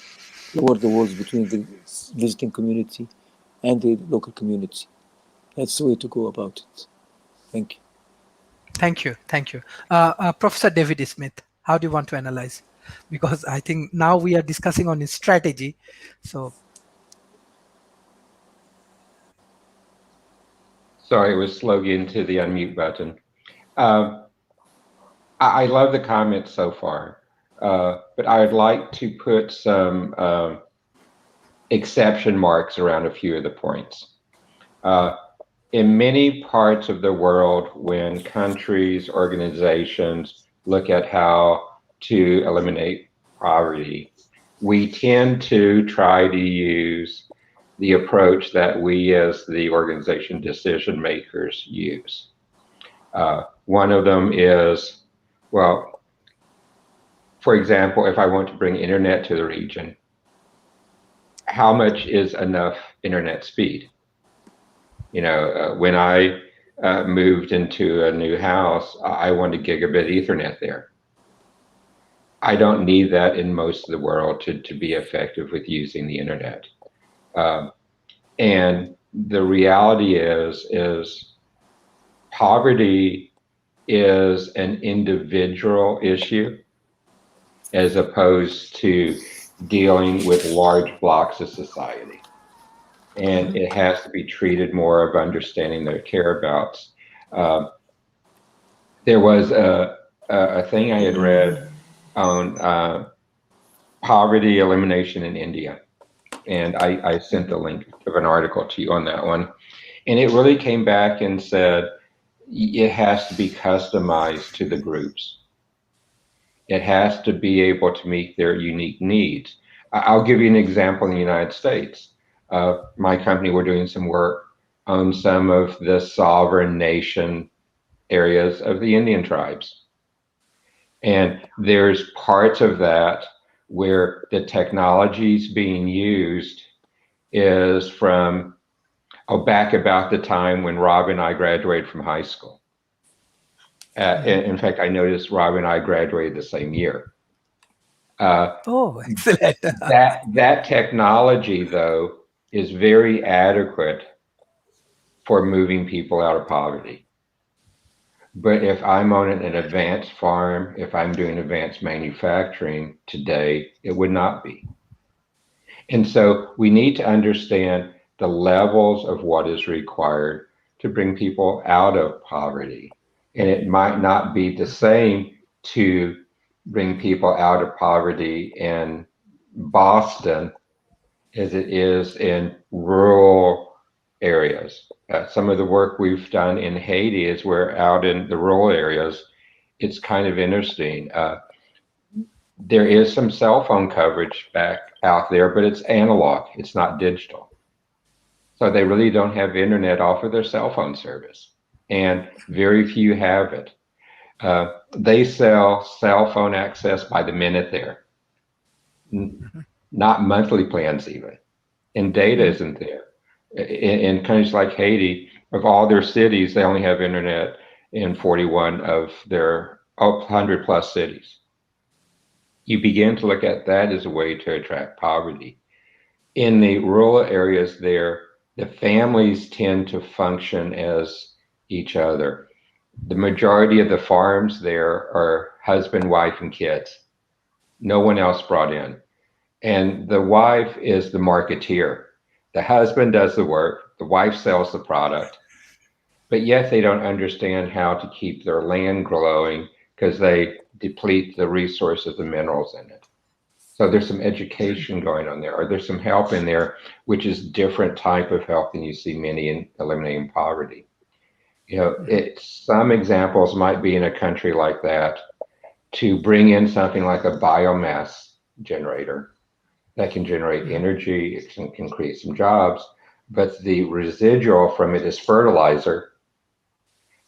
the visiting community and the local community. That's the way to go about it. Thank you. Thank you. Professor David Smith, how do you want to analyze? Because I think now we are discussing on his strategy. So. Sorry, it was slow getting to the unmute button. I love the comments so far, but I would like to put some exception marks around a few of the points. In many parts of the world, when countries, organizations look at how to eliminate poverty, we tend to try to use the approach that we as the organization decision makers use. One of them is, well, for example, if I want to bring internet to the region, how much is enough internet speed? When I moved into a new house, I wanted gigabit Ethernet there. I don't need that in most of the world to be effective with using the internet. And the reality is poverty is an individual issue as opposed to dealing with large blocks of society. And it has to be treated more of understanding their care-abouts. There was a thing I had read on poverty elimination in India. And I sent the link of an article to you on that one. And it really came back and said, it has to be customized to the groups. It has to be able to meet their unique needs. I'll give you an example in the United States. My company, we're doing some work on some of the sovereign nation areas of the Indian tribes. And there's parts of that where the technologies being used is from, back about the time when Rob and I graduated from high school. In fact, I noticed Rob and I graduated the same year. Excellent. That technology, though, is very adequate for moving people out of poverty. But if I'm on an advanced farm, if I'm doing advanced manufacturing today, it would not be. And so we need to understand the levels of what is required to bring people out of poverty. And it might not be the same to bring people out of poverty in Boston as it is in rural areas. Some of the work we've done in Haiti is we're out in the rural areas. It's kind of interesting. There is some cell phone coverage back out there, but it's analog, it's not digital. So they really don't have internet off of their cell phone service, and very few have it. They sell cell phone access by the minute there, not monthly plans even, and data isn't there. In countries like Haiti, of all their cities, they only have internet in 41 of their 100 plus cities. You begin to look at that as a way to attract poverty. In the rural areas there, the families tend to function as each other. The majority of the farms there are husband, wife, and kids. No one else brought in. And the wife is the marketeer. The husband does the work, the wife sells the product, but yet they don't understand how to keep their land growing because they deplete the resources and minerals in it. So there's some education going on there, or there's some help in there, which is different type of help than you see many in eliminating poverty. You know, some examples might be in a country like that to bring in something like a biomass generator that can generate energy, it can create some jobs, but the residual from it is fertilizer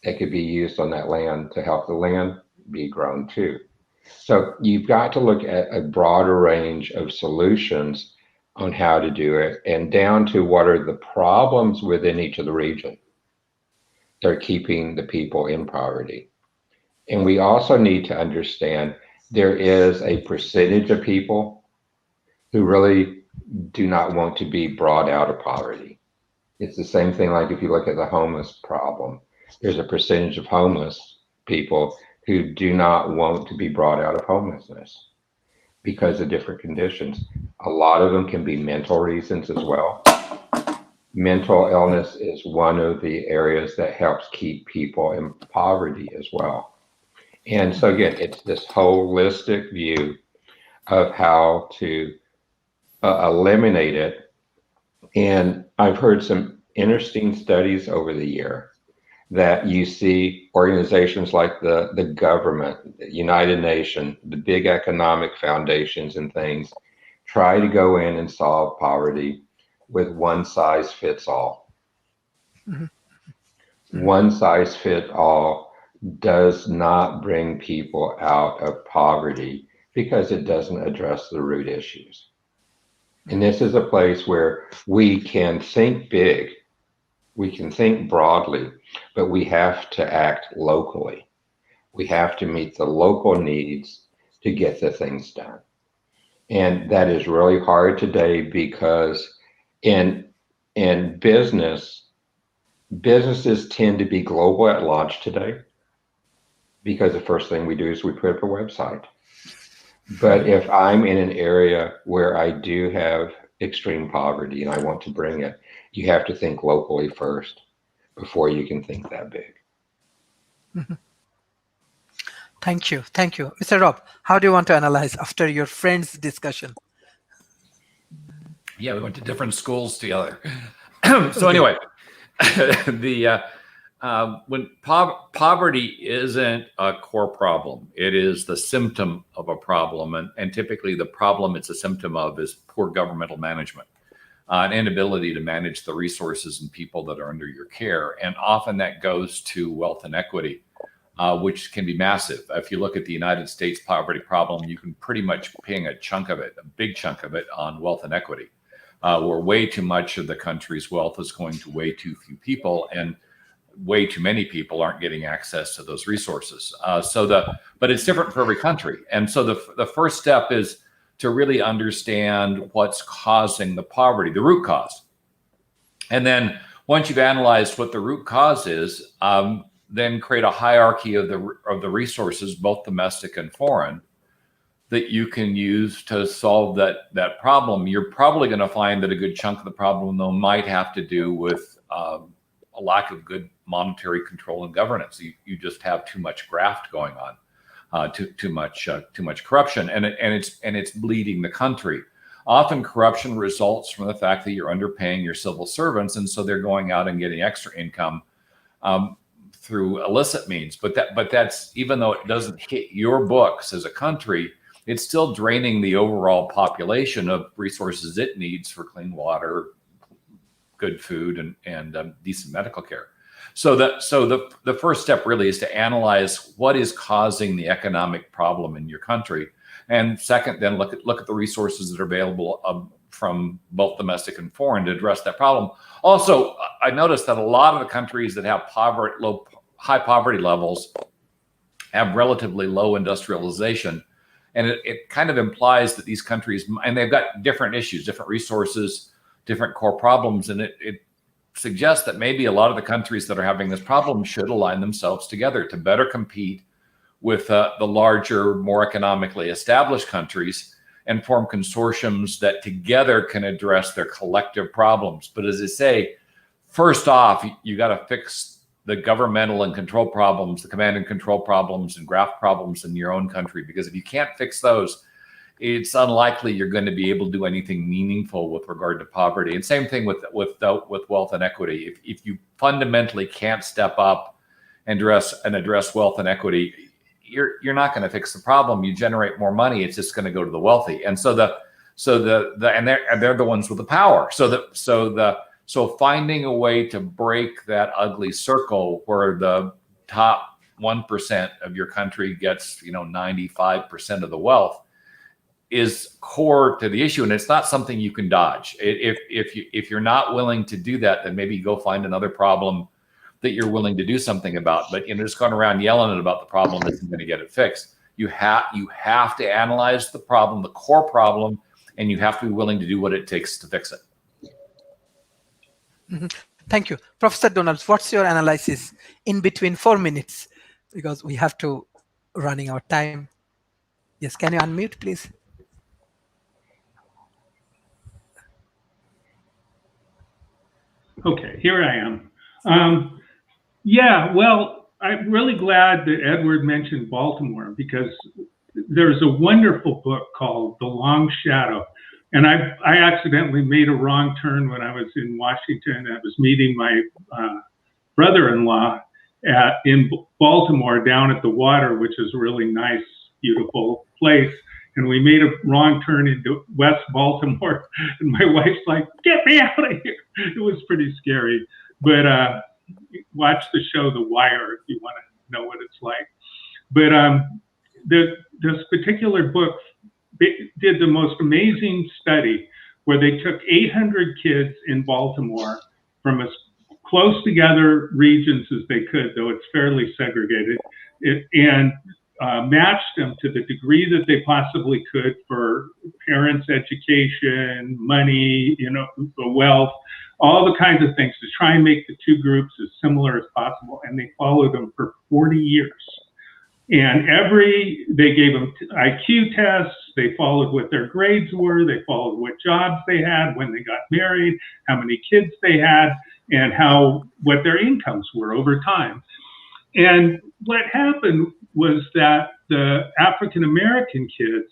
that could be used on that land to help the land be grown too. So you've got to look at a broader range of solutions on how to do it, and down to what are the problems within each of the region that are keeping the people in poverty. And we also need to understand there is a percentage of people who really do not want to be brought out of poverty. It's the same thing like if you look at the homeless problem. There's a percentage of homeless people who do not want to be brought out of homelessness because of different conditions. A lot of them can be mental reasons as well. Mental illness is one of the areas that helps keep people in poverty as well. And so again, it's this holistic view of how to eliminate it. And I've heard some interesting studies over the year that you see organizations like the government, the United Nations, the big economic foundations and things try to go in and solve poverty with one size fits all. One size fits all does not bring people out of poverty because it doesn't address the root issues. And this is a place where we can think big, we can think broadly, but we have to act locally. We have to meet the local needs to get the things done. And that is really hard today because in businesses tend to be global at launch today because the first thing we do is we put up a website. But if I'm in an area where I do have extreme poverty and I want to bring it, you have to think locally first before you can think that big. Thank you. Thank you. Mr. Rob, how do you want to analyze after your friend's discussion? Yeah, we went to different schools together. So anyway, when poverty isn't a core problem, it is the symptom of a problem, and typically the problem it's a symptom of is poor governmental management, an inability to manage the resources and people that are under your care, and often that goes to wealth inequity, which can be massive. If you look at the United States poverty problem, you can pretty much ping a chunk of it, a big chunk of it, on wealth inequity. Where way too much of the country's wealth is going to way too few people, and way too many people aren't getting access to those resources. But it's different for every country. And so the first step is to really understand what's causing the poverty, the root cause. And then once you've analyzed what the root cause is, then create a hierarchy of the resources, both domestic and foreign, that you can use to solve that problem. You're probably going to find that a good chunk of the problem, though, might have to do with a lack of good monetary control and governance. You just have too much graft going on, too much corruption, and it's bleeding the country. Often corruption results from the fact that you're underpaying your civil servants, and so they're going out and getting extra income through illicit means. But that's, even though it doesn't hit your books as a country, it's still draining the overall population of resources it needs for clean water, good food, and decent medical care. So the first step really is to analyze what is causing the economic problem in your country, and second, then look at the resources that are available from both domestic and foreign to address that problem. Also, I noticed that a lot of the countries that have high poverty levels have relatively low industrialization. And it kind of implies that these countries, and they've got different issues, different resources, different core problems. And it suggests that maybe a lot of the countries that are having this problem should align themselves together to better compete with the larger, more economically established countries and form consortiums that together can address their collective problems. But as I say, first off, you got to fix the governmental and control problems, the command and control problems and graft problems in your own country. Because if you can't fix those, it's unlikely you're going to be able to do anything meaningful with regard to poverty. And same thing with wealth inequity. If you fundamentally can't step up and address wealth inequity, you're not going to fix the problem. You generate more money, it's just going to go to the wealthy. And so they're the ones with the power. So finding a way to break that ugly circle where the top 1% of your country gets, 95% of the wealth is core to the issue. And it's not something you can dodge. If you're not willing to do that, then maybe go find another problem that you're willing to do something about. But just going around yelling about the problem isn't going to get it fixed. You have to analyze the problem, the core problem, and you have to be willing to do what it takes to fix it. Mm-hmm. Thank you. Professor Donalds, what's your analysis in between 4 minutes? Because we have to running out of time. Yes, can you unmute, please? Okay, here I am. Yeah, well, I'm really glad that Edward mentioned Baltimore, because there's a wonderful book called The Long Shadow. And I accidentally made a wrong turn when I was in Washington. I was meeting my brother-in-law in Baltimore down at the water, which is a really nice, beautiful place. And we made a wrong turn into West Baltimore. And my wife's like, get me out of here. It was pretty scary. But watch the show The Wire if you want to know what it's like. But this particular book did the most amazing study where they took 800 kids in Baltimore from as close together regions as they could, though it's fairly segregated, and matched them to the degree that they possibly could for parents' education, money, the wealth, all the kinds of things to try and make the two groups as similar as possible. And they followed them for 40 years. And they gave them IQ tests. They followed what their grades were. They followed what jobs they had, when they got married, how many kids they had, and what their incomes were over time. And what happened was that the African American kids,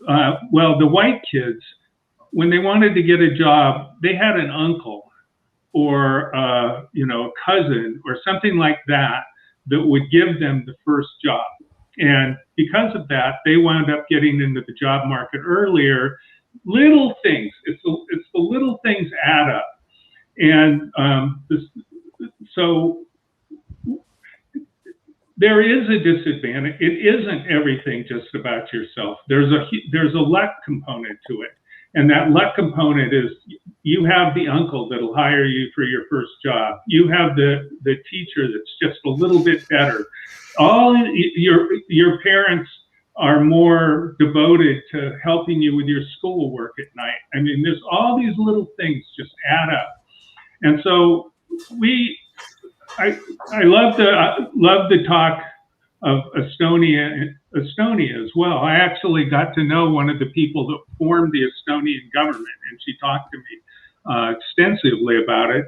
the white kids, when they wanted to get a job, they had an uncle or a cousin or something like that would give them the first job. And because of that, they wound up getting into the job market earlier. Little things, it's the little things add up. And so there is a disadvantage. It isn't everything just about yourself. There's a luck component to it. And that luck component is you have the uncle that'll hire you for your first job. You have the teacher that's just a little bit better. All your parents are more devoted to helping you with your schoolwork at night. I mean, there's all these little things just add up. And so I love the talk of Estonia as well. I actually got to know one of the people that formed the Estonian government, and she talked to me extensively about it.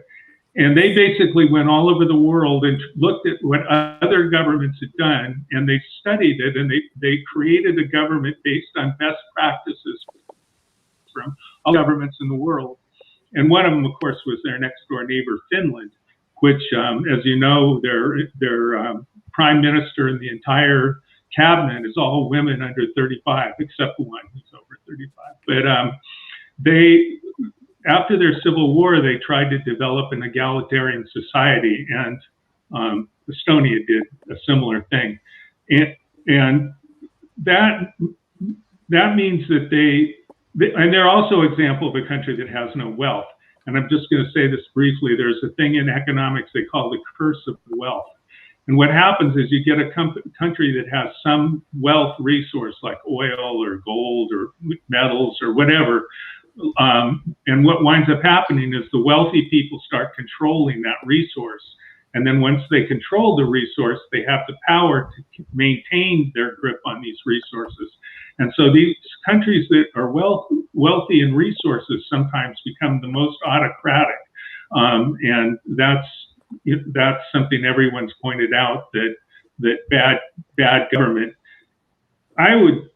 And they basically went all over the world and looked at what other governments had done, and they studied it, and they created a government based on best practices from all governments in the world. And one of them, of course, was their next door neighbor, Finland, which, as you know, their prime minister and the entire cabinet is all women under 35, except one who's over 35. But after their civil war, they tried to develop an egalitarian society, and Estonia did a similar thing. And that means that and they're also an example of a country that has no wealth. And I'm just going to say this briefly. There's a thing in economics they call the curse of wealth. And what happens is you get a country that has some wealth resource like oil or gold or metals or whatever. And what winds up happening is the wealthy people start controlling that resource. And then once they control the resource, they have the power to maintain their grip on these resources. And so these countries that are wealthy in resources sometimes become the most autocratic. And that's something everyone's pointed out, that bad government. I'm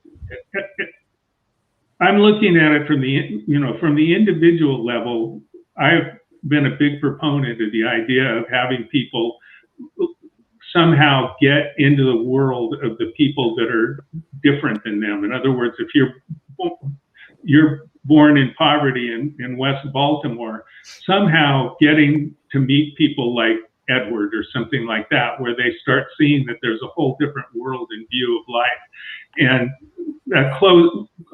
looking at it from the individual level. I've been a big proponent of the idea of having people somehow get into the world of the people that are different than them. In other words, if you're born in poverty in West Baltimore, somehow getting to meet people like Edward or something like that, where they start seeing that there's a whole different world and view of life. And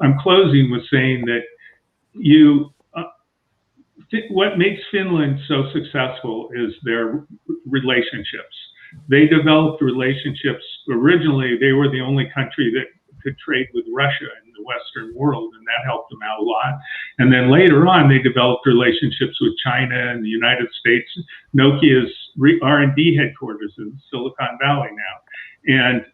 I'm closing with saying that what makes Finland so successful is their relationships. They developed relationships. Originally, they were the only country that could trade with Russia in the Western world, and that helped them out a lot. And then later on, they developed relationships with China and the United States. Nokia's R&D headquarters in Silicon Valley now. And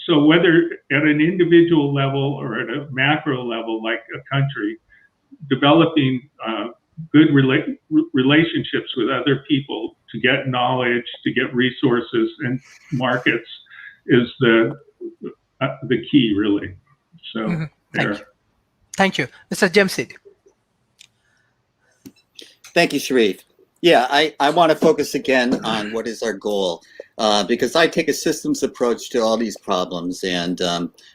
so whether at an individual level or at a macro level, like a country, developing good relationships with other people to get knowledge, to get resources and markets is the key, really. So Thank you. Mr. Jamsid. Thank you, Sharif. Yeah, I want to focus again on what is our goal, because I take a systems approach to all these problems. And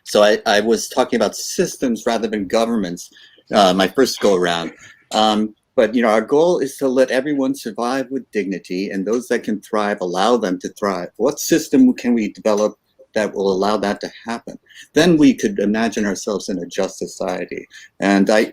so I was talking about systems rather than governments my first go around. But our goal is to let everyone survive with dignity, and those that can thrive, allow them to thrive. What system can we develop that will allow that to happen? Then we could imagine ourselves in a just society. And I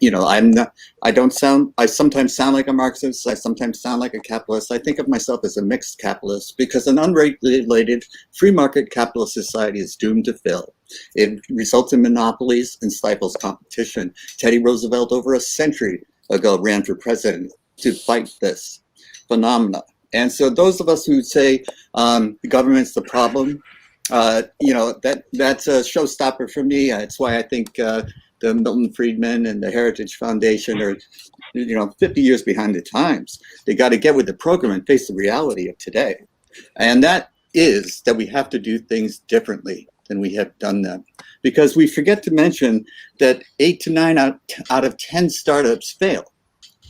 sometimes sound like a Marxist. I sometimes sound like a capitalist. I think of myself as a mixed capitalist, because an unregulated free market capitalist society is doomed to fail. It results in monopolies and stifles competition. Teddy Roosevelt over a century ago ran for president to fight this phenomena. And so those of us who say the government's the problem, that's a showstopper for me. It's why I think the Milton Friedman and the Heritage Foundation are 50 years behind the times. They got to get with the program and face the reality of today. And that is that we have to do things differently than we have done them. Because we forget to mention that 8 to 9 out of 10 startups fail.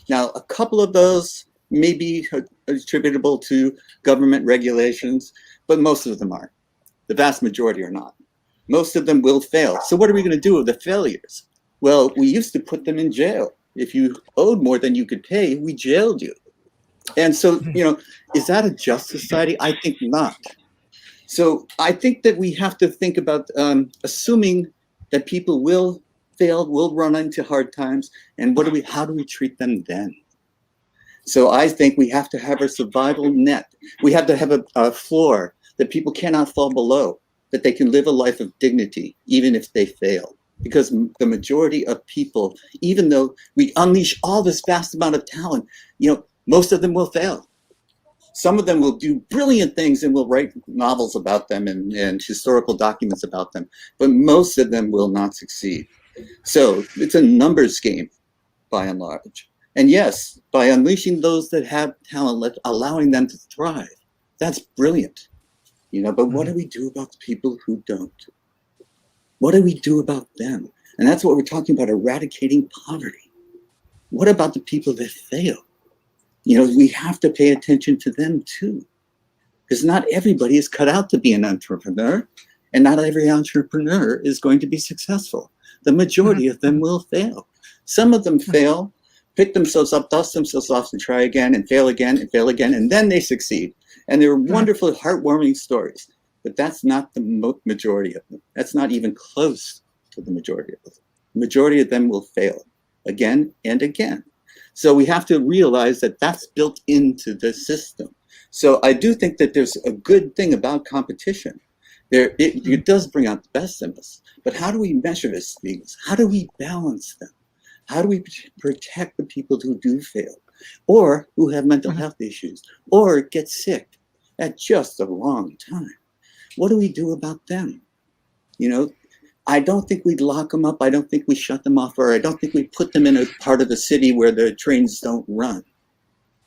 Now, a couple of those may be attributable to government regulations, but most of them aren't. The vast majority are not. Most of them will fail. So what are we going to do with the failures? Well, we used to put them in jail. If you owed more than you could pay, we jailed you. And so, is that a just society? I think not. So I think that we have to think about assuming that people will fail, will run into hard times, and how do we treat them then? So I think we have to have a survival net. We have to have a floor that people cannot fall below, that they can live a life of dignity, even if they fail. Because the majority of people, even though we unleash all this vast amount of talent, most of them will fail. Some of them will do brilliant things and will write novels about them and historical documents about them, but most of them will not succeed. So it's a numbers game, by and large. And yes, by unleashing those that have talent, allowing them to thrive, that's brilliant. But what do we do about the people who don't? What do we do about them? And that's what we're talking about, eradicating poverty. What about the people that fail? We have to pay attention to them too. Because not everybody is cut out to be an entrepreneur, and not every entrepreneur is going to be successful. The majority of them will fail. Some of them fail, pick themselves up, dust themselves off, and try again, and fail again, and then they succeed. And they're wonderful, heartwarming stories. But that's not the majority of them. That's not even close to the majority of them. The majority of them will fail again and again. So we have to realize that that's built into the system. So I do think that there's a good thing about competition. It does bring out the best in us. But how do we measure these things? How do we balance them? How do we protect the people who do fail, or who have mental health issues, or get sick at just the wrong time? What do we do about them? I don't think we'd lock them up. I don't think we shut them off, or I don't think we put them in a part of the city where the trains don't run.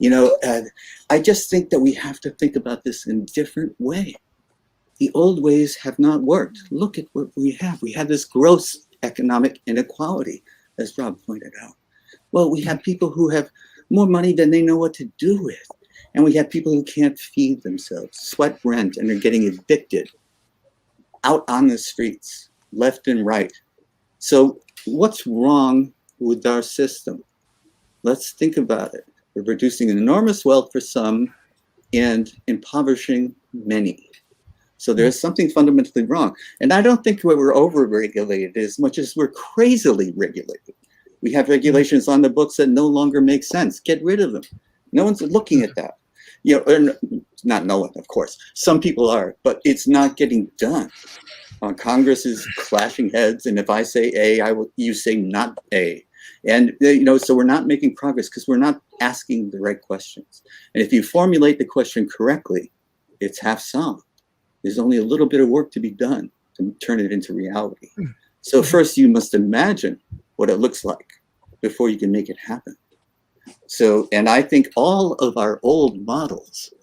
I just think that we have to think about this in a different way. The old ways have not worked. Look at what we have. We have this gross economic inequality, as Rob pointed out. Well, we have people who have more money than they know what to do with. And we have people who can't feed themselves, sweat rent, and are getting evicted out on the streets, left and right. So what's wrong with our system? Let's think about it. We're producing enormous wealth for some and impoverishing many. So there's something fundamentally wrong. And I don't think we're over-regulated as much as we're crazily regulated. We have regulations on the books that no longer make sense. Get rid of them. No one's looking at that. Not no one, of course. Some people are, but it's not getting done. Congress is clashing heads, and if I say A, you say not A. And so we're not making progress because we're not asking the right questions. And if you formulate the question correctly, it's half solved. There's only a little bit of work to be done to turn it into reality. So first you must imagine what it looks like before you can make it happen. So, and I think all of our old models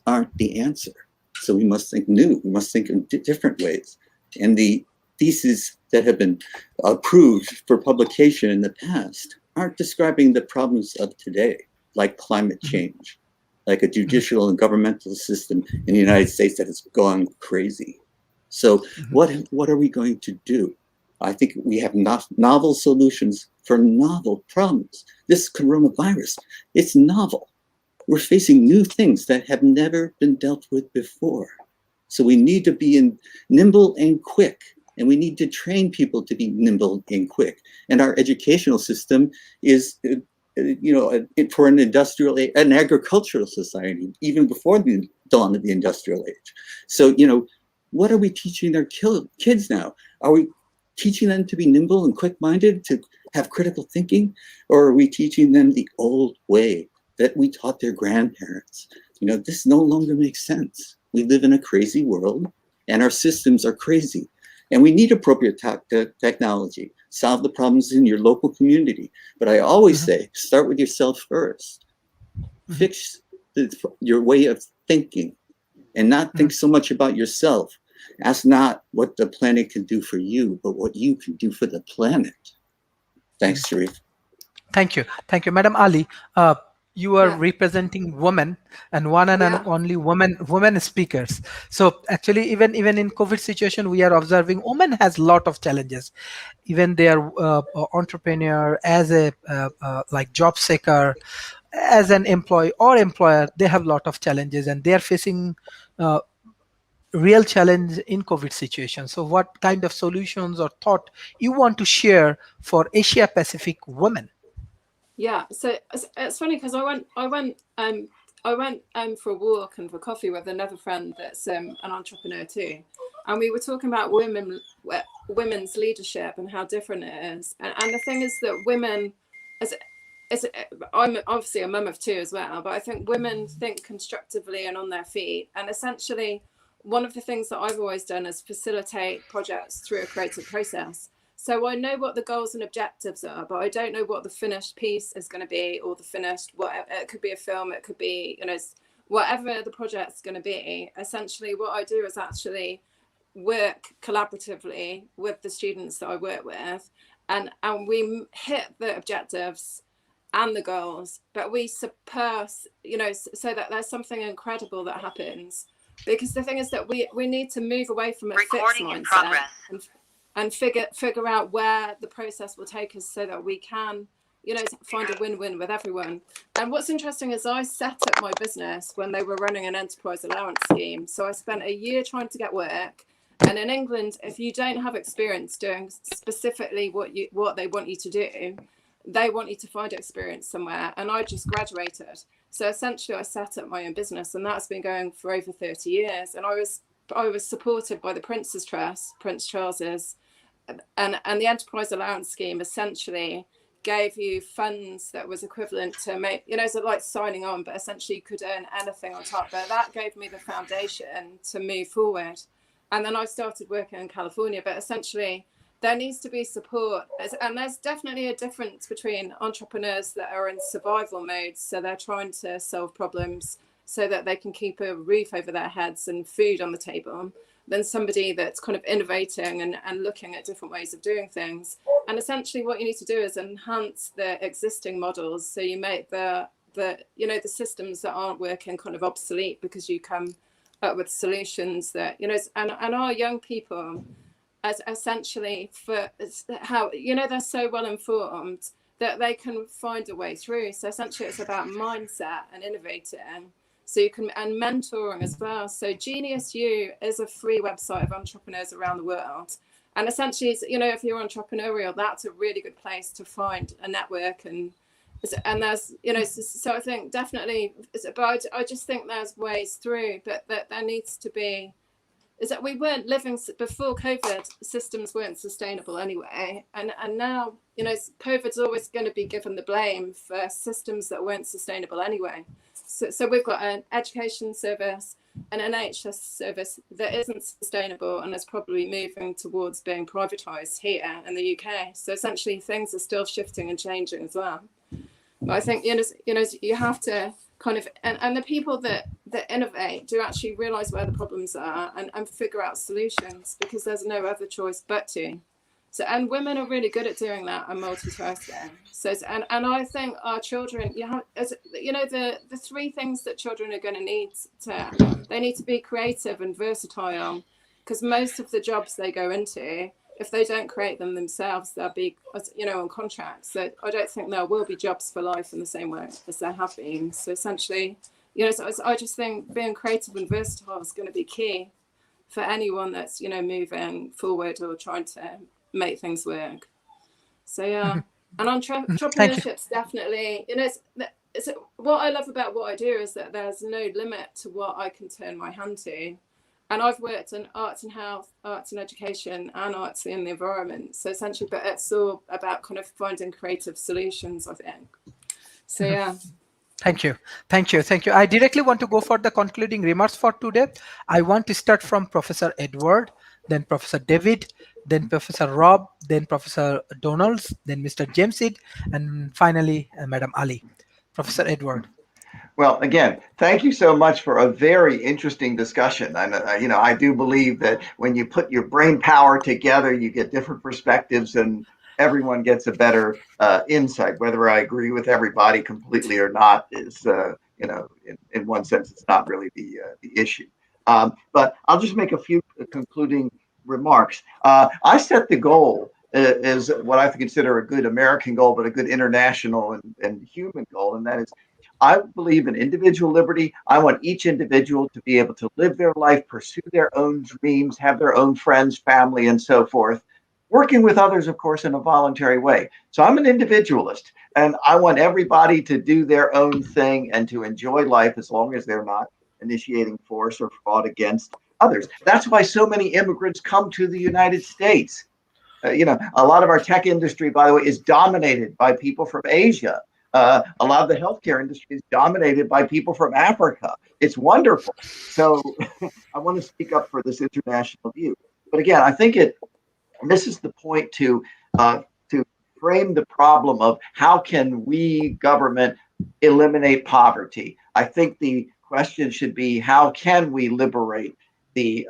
aren't the answer. So we must think new, we must think in different ways. And the theses that have been approved for publication in the past aren't describing the problems of today, like climate change, like a judicial and governmental system in the United States that has gone crazy. So what are we going to do? I think we have novel solutions for novel problems. This coronavirus, it's novel. We're facing new things that have never been dealt with before. So we need to be nimble and quick, and we need to train people to be nimble and quick. And our educational system is, for an agricultural society, even before the dawn of the industrial age. So, what are we teaching our kids now? Are we teaching them to be nimble and quick-minded, to have critical thinking? Or are we teaching them the old way that we taught their grandparents, this no longer makes sense. We live in a crazy world, and our systems are crazy. And we need appropriate technology. Solve the problems in your local community. But I always say, start with yourself first. Fix your way of thinking, and not think so much about yourself. Ask not what the planet can do for you, but what you can do for the planet. Thanks, Sharif. Thank you. Thank you. Madam Ali, you are representing women and one and only women speakers. So actually, even in COVID situation, we are observing women has lot of challenges. Even they are entrepreneur, as a like job seeker, as an employee or employer, they have lot of challenges and they are facing real challenge in COVID situation. So what kind of solutions or thought you want to share for Asia Pacific women? Yeah, so it's funny because I went for a walk and for coffee with another friend that's an entrepreneur too, and we were talking about women's leadership and how different it is. And the thing is that women, I'm obviously a mum of two as well, but I think women think constructively and on their feet. And essentially, one of the things that I've always done is facilitate projects through a creative process. So I know what the goals and objectives are, but I don't know what the finished piece is going to be, or the finished, whatever. It could be a film, it could be, whatever the project's going to be. Essentially, what I do is actually work collaboratively with the students that I work with, and we hit the objectives and the goals, but we surpass, so that there's something incredible that happens. Because the thing is that we need to move away from a fixed mindset and figure out where the process will take us, so that we can, find a win-win with everyone. And what's interesting is I set up my business when they were running an enterprise allowance scheme. So I spent a year trying to get work. And in England, if you don't have experience doing specifically what they want you to do, they want you to find experience somewhere. And I just graduated. So essentially I set up my own business, and that's been going for over 30 years. And I was supported by the Prince's Trust, Prince Charles's, and the Enterprise Allowance Scheme essentially gave you funds that was equivalent to so like signing on, but essentially you could earn anything on top. But that gave me the foundation to move forward. And then I started working in California, but essentially there needs to be support. And there's definitely a difference between entrepreneurs that are in survival mode, so they're trying to solve problems so that they can keep a roof over their heads and food on the table, than somebody that's kind of innovating and looking at different ways of doing things. And essentially what you need to do is enhance the existing models, so you make the systems that aren't working kind of obsolete, because you come up with solutions that, and our young people, as essentially for how, they're so well informed that they can find a way through. So essentially it's about mindset and innovating. So you can, and mentoring as well. So Genius U is a free website of entrepreneurs around the world. And essentially, if you're entrepreneurial, that's a really good place to find a network. And there's, so I think definitely, but I just think there's ways through, but that there needs to be, is that we weren't living before COVID, systems weren't sustainable anyway. And now, COVID's always going to be given the blame for systems that weren't sustainable anyway. So we've got an education service and an NHS service that isn't sustainable and is probably moving towards being privatised here in the UK. So essentially things are still shifting and changing as well. But I think, you have to kind of, and the people that innovate do actually realise where the problems are and figure out solutions, because there's no other choice but to. So, and women are really good at doing that and multitasking. So, and I think our children, the three things that children are going to need they need to be creative and versatile, because most of the jobs they go into, if they don't create them themselves, they'll be, on contracts. So I don't think there will be jobs for life in the same way as there have been. So essentially, so I just think being creative and versatile is going to be key for anyone that's, moving forward or trying to make things work. So yeah, and entrepreneurship's definitely, it's what I love about what I do is that there's no limit to what I can turn my hand to. And I've worked in arts and health, arts and education, and arts in the environment. So essentially, but it's all about kind of finding creative solutions, I think. So yeah. Thank you. Thank you. Thank you. I directly want to go for the concluding remarks for today. I want to start from Professor Edward, then Professor David, then Professor Rob, then Professor Donalds, then Mr. Jamesid, and finally, Madam Ali. Professor Edward. Well, again, thank you so much for a very interesting discussion. And I do believe that when you put your brain power together, you get different perspectives, and everyone gets a better insight. Whether I agree with everybody completely or not is, in one sense, it's not really the issue. But I'll just make a few concluding remarks. I set the goal is what I consider a good American goal, but a good international and human goal, and that is, I believe in individual liberty. I want each individual to be able to live their life, pursue their own dreams, have their own friends, family, and so forth, working with others, of course, in a voluntary way. So I'm an individualist, and I want everybody to do their own thing and to enjoy life as long as they're not initiating force or fraud against others. That's why so many immigrants come to the United States. A lot of our tech industry, by the way, is dominated by people from Asia. A lot of the healthcare industry is dominated by people from Africa. It's wonderful. So I want to speak up for this international view. But again, I think misses the point to frame the problem of how can we, government, eliminate poverty. I think the question should be, how can we liberate the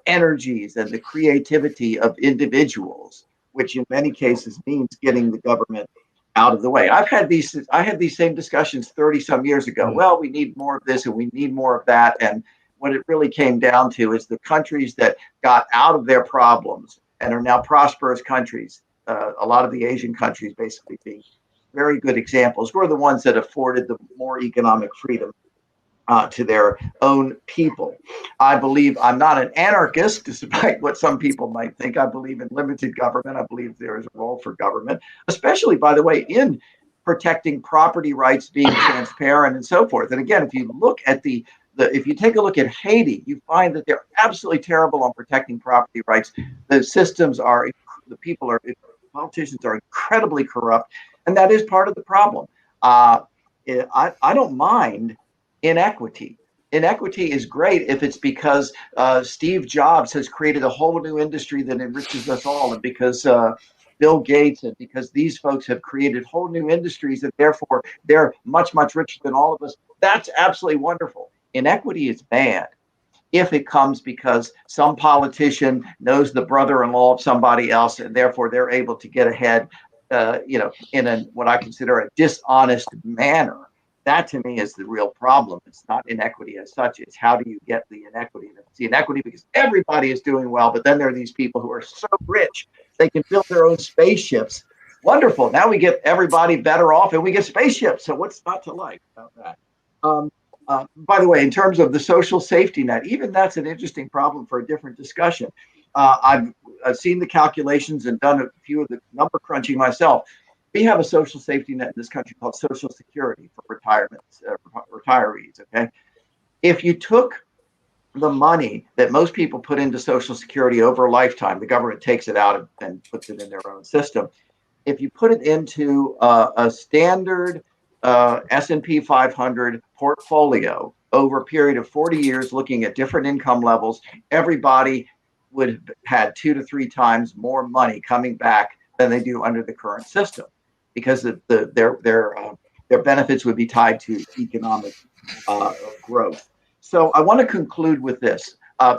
energies and the creativity of individuals, which in many cases means getting the government out of the way. I had these same discussions 30 some years ago. Well, we need more of this and we need more of that. And what it really came down to is the countries that got out of their problems and are now prosperous countries, a lot of the Asian countries basically being very good examples, were the ones that afforded the more economic freedom to their own people. I believe I'm not an anarchist, despite what some people might think. I believe in limited government. I believe there is a role for government, especially, by the way, in protecting property rights, being transparent, and so forth. And again, if you look at if you take a look at Haiti, you find that they're absolutely terrible on protecting property rights. The systems are, politicians are incredibly corrupt, and that is part of the problem. I don't mind inequity. Inequity is great if it's because Steve Jobs has created a whole new industry that enriches us all, and because Bill Gates and because these folks have created whole new industries and therefore they're much, much richer than all of us. That's absolutely wonderful. Inequity is bad if it comes because some politician knows the brother-in-law of somebody else and therefore they're able to get ahead, in what I consider a dishonest manner. That to me is the real problem. It's not inequity as such. It's how do you get the inequity? And it's the inequity because everybody is doing well, but then there are these people who are so rich they can build their own spaceships. Wonderful. Now we get everybody better off and we get spaceships. So what's not to like about that? By the way, in terms of the social safety net, even that's an interesting problem for a different discussion. I've seen the calculations and done a few of the number crunching myself. We have a social safety net in this country called Social Security for retirees. Okay, if you took the money that most people put into Social Security over a lifetime, the government takes it out and puts it in their own system. If you put it into a standard S&P 500 portfolio over a period of 40 years, looking at different income levels, everybody would have had 2 to 3 times more money coming back than they do under the current system, because their benefits would be tied to economic growth. So I want to conclude with this.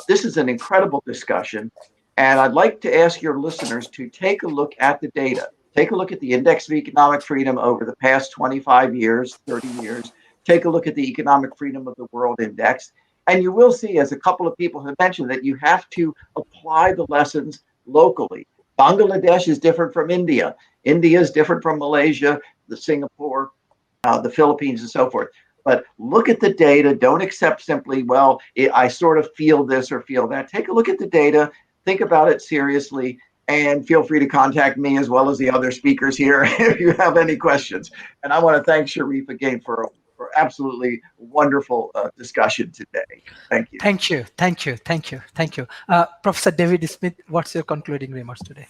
This is an incredible discussion, and I'd like to ask your listeners to take a look at the data. Take a look at the Index of Economic Freedom over the past 25 years, 30 years. Take a look at the Economic Freedom of the World Index. And you will see, as a couple of people have mentioned, that you have to apply the lessons locally. Bangladesh is different from India. India is different from Malaysia, the Singapore, the Philippines, and so forth. But look at the data. Don't accept simply, well, I sort of feel this or feel that. Take a look at the data. Think about it seriously. And feel free to contact me as well as the other speakers here if you have any questions. And I want to thank Sharif again for absolutely wonderful discussion today. Thank you. Thank you. Thank you. Thank you. Thank you. Professor David Smith, what's your concluding remarks today?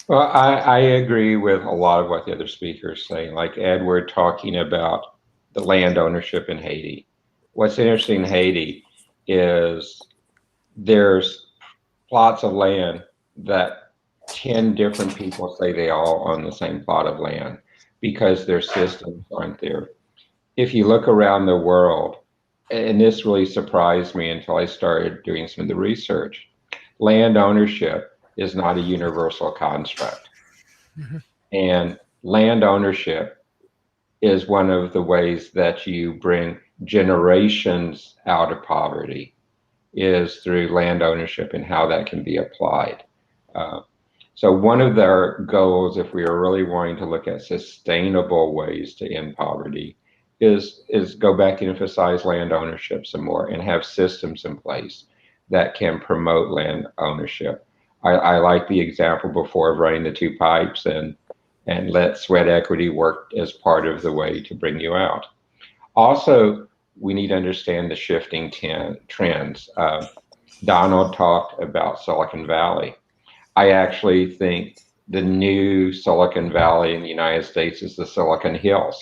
Well, I agree with a lot of what the other speakers say, like Edward talking about the land ownership in Haiti. What's interesting in Haiti is there's plots of land that 10 different people say they all own the same plot of land because their systems aren't there. If you look around the world, and this really surprised me until I started doing some of the research, land ownership is not a universal construct. Mhm. And land ownership is one of the ways that you bring generations out of poverty, is through land ownership and how that can be applied. So one of their goals, if we are really wanting to look at sustainable ways to end poverty, is go back and emphasize land ownership some more and have systems in place that can promote land ownership. I like the example before of running the two pipes and let sweat equity work as part of the way to bring you out. Also, we need to understand the shifting trends. Donald talked about Silicon Valley. I actually think the new Silicon Valley in the United States is the Silicon Hills.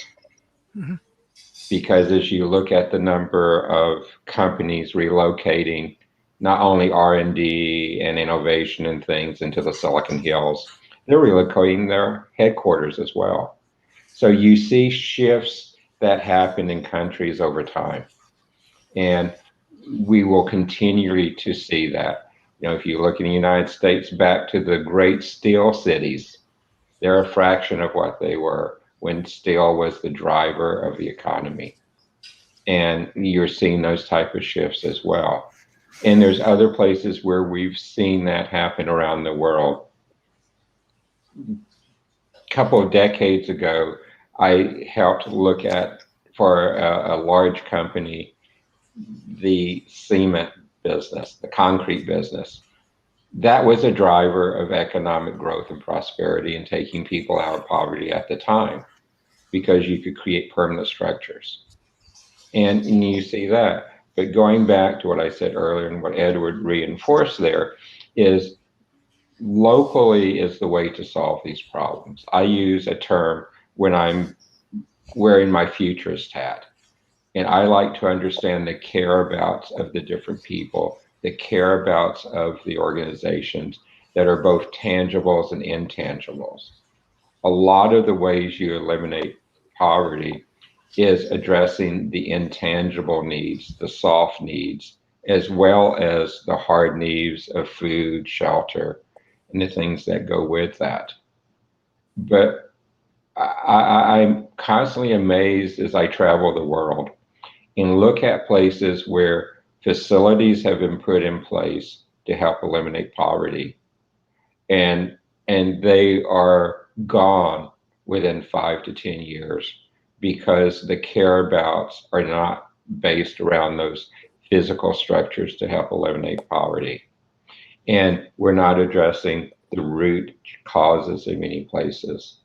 Mhm. Because as you look at the number of companies relocating not only R&D and innovation and things into the Silicon Hills, they're relocating their headquarters as well. So you see shifts that happen in countries over time. And we will continue to see that. You know, if you look in the United States back to the great steel cities, they're a fraction of what they were when steel was the driver of the economy. And you're seeing those type of shifts as well. And there's other places where we've seen that happen around the world. A couple of decades ago, I helped look at, for a large company, the cement business, the concrete business. That was a driver of economic growth and prosperity and taking people out of poverty at the time, because you could create permanent structures. And you see that. But going back to what I said earlier and what Edward reinforced there is locally is the way to solve these problems. I use a term when I'm wearing my futurist hat. And I like to understand the care-abouts of the different people, the care-abouts of the organizations that are both tangibles and intangibles. A lot of the ways you eliminate poverty is addressing the intangible needs, the soft needs, as well as the hard needs of food, shelter, and the things that go with that. But I'm constantly amazed as I travel the world and look at places where facilities have been put in place to help eliminate poverty, and they are gone within 5 to 10 years because the care-abouts are not based around those physical structures to help eliminate poverty. And we're not addressing the root causes in many places.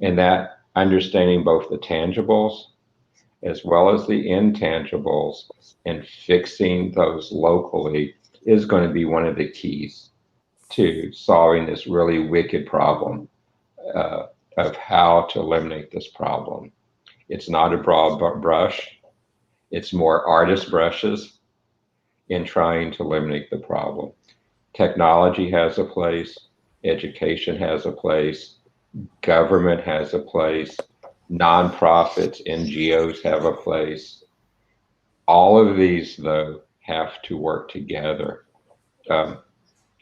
And that understanding both the tangibles as well as the intangibles and fixing those locally is going to be one of the keys to solving this really wicked problem of how to eliminate this problem. It's not a broad brush. It's more artist brushes in trying to eliminate the problem. Technology has a place. Education has a place. Government has a place. Nonprofits, NGOs have a place. All of these, though, have to work together.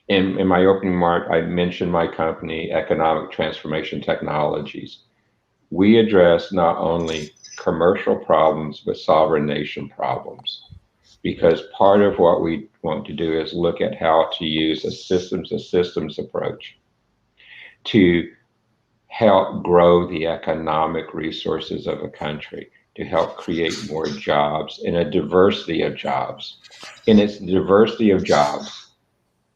In my opening remark, I mentioned my company, Economic Transformation Technologies. We address not only commercial problems, but sovereign nation problems. Because part of what we want to do is look at how to use a systems approach to help grow the economic resources of a country, to help create more jobs and a diversity of jobs. And it's the diversity of jobs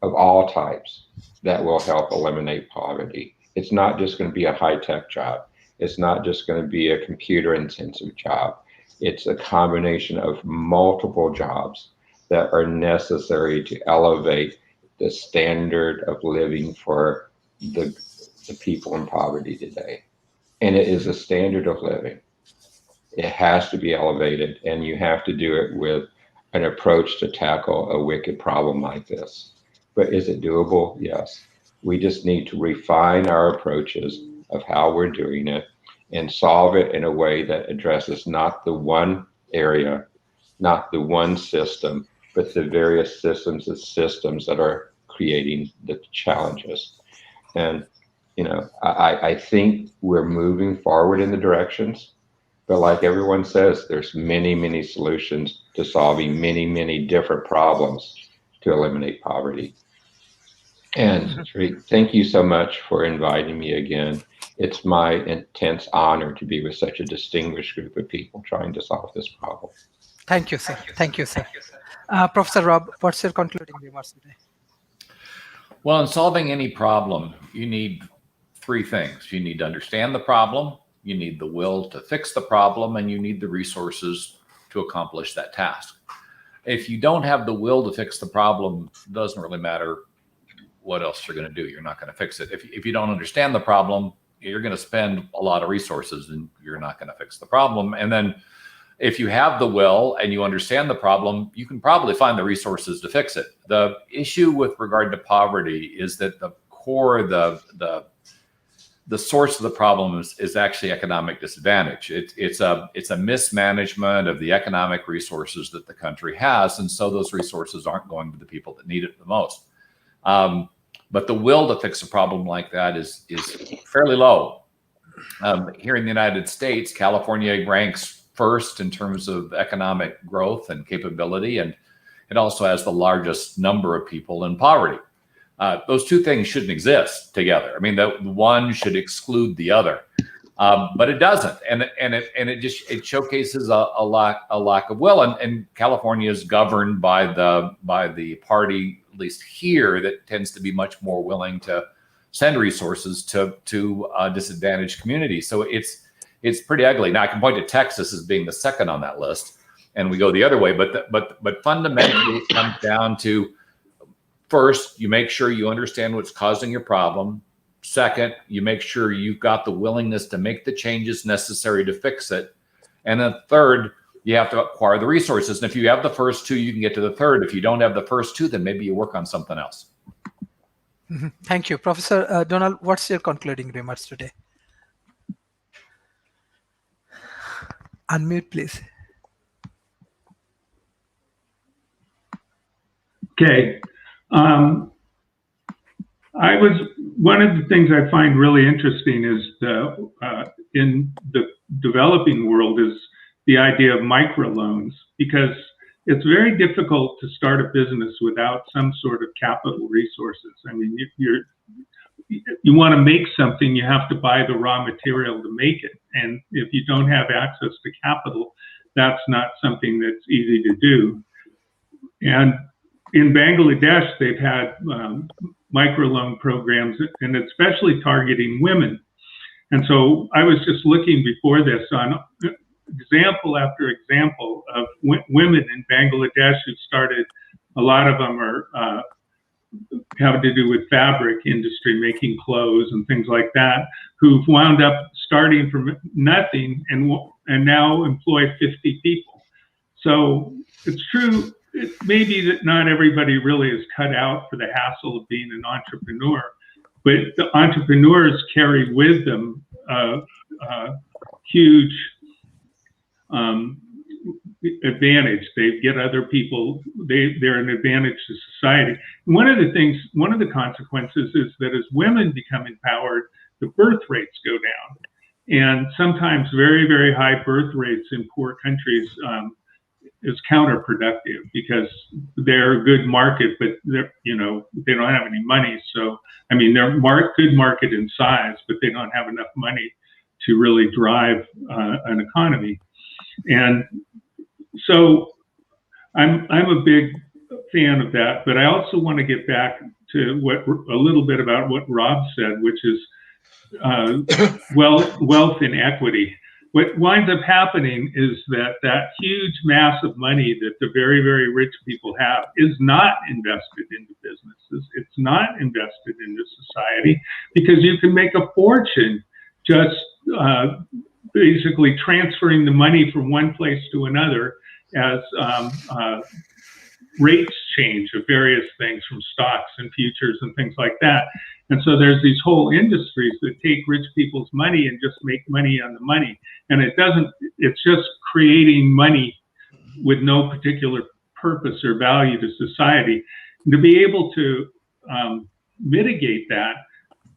of all types that will help eliminate poverty. It's not just going to be a high-tech job. It's not just going to be a computer-intensive job. It's a combination of multiple jobs that are necessary to elevate the standard of living for the people in poverty today. And it is a standard of living. It has to be elevated, and you have to do it with an approach to tackle a wicked problem like this. But is it doable? Yes. We just need to refine our approaches of how we're doing it and solve it in a way that addresses not the one area, not the one system, but the various systems that are creating the challenges. And, you know, I think we're moving forward in the directions, but like everyone says, there's many, many solutions to solving many, many different problems to eliminate poverty. And thank you so much for inviting me again. It's my intense honor to be with such a distinguished group of people trying to solve this problem. Thank you, sir. Thank you, sir. Professor Rob, what's your concluding remarks today? Well, in solving any problem, you need three things. You need to understand the problem, you need the will to fix the problem, and you need the resources to accomplish that task. If you don't have the will to fix the problem, it doesn't really matter what else you're going to do. You're not going to fix it. If you don't understand the problem, you're going to spend a lot of resources and you're not going to fix the problem. And then if you have the will and you understand the problem, you can probably find the resources to fix it. The issue with regard to poverty is that the core, the source of the problem is actually economic disadvantage. It's a mismanagement of the economic resources that the country has. And so those resources aren't going to the people that need it the most. But the will to fix a problem like that is fairly low. Here in the United States, California ranks first in terms of economic growth and capability, and it also has the largest number of people in poverty. Those two things shouldn't exist together. I mean, the one should exclude the other, but it doesn't, and it showcases a lack of will. And California is governed by the party, at least here, that tends to be much more willing to send resources to disadvantaged communities. So it's pretty ugly. Now I can point to Texas as being the second on that list, and we go the other way. But fundamentally, it comes down to, first, you make sure you understand what's causing your problem. Second, you make sure you've got the willingness to make the changes necessary to fix it. And then third, you have to acquire the resources. And if you have the first two, you can get to the third. If you don't have the first two, then maybe you work on something else. Thank you. Professor Donald, what's your concluding remarks today? Unmute, please. Okay. One of the things I find really interesting is in the developing world is the idea of microloans, because it's very difficult to start a business without some sort of capital resources. I mean, you want to make something, you have to buy the raw material to make it. And if you don't have access to capital, that's not something that's easy to do. And in Bangladesh, they've had microloan programs, and especially targeting women. And so I was just looking before this on example after example of women in Bangladesh who started. A lot of them are have to do with fabric industry, making clothes and things like that, who've wound up starting from nothing and now employ 50 people. So it's true. It may be that not everybody really is cut out for the hassle of being an entrepreneur, but the entrepreneurs carry with them huge advantage. They get other people, they're an advantage to society. One of the consequences is that as women become empowered, the birth rates go down. And sometimes very, very high birth rates in poor countries is counterproductive, because they're a good market, but they don't have any money. So, I mean, they're good market in size, but they don't have enough money to really drive an economy. And so I'm a big fan of that, but I also want to get back to a little bit about what Rob said, which is wealth inequity. What winds up happening is that huge mass of money that the very, very rich people have is not invested into businesses. It's not invested into society, because you can make a fortune just basically transferring the money from one place to another as rates change of various things from stocks and futures and things like that. And so there's these whole industries that take rich people's money and just make money on the money. And it's just creating money with no particular purpose or value to society. And to be able to mitigate that,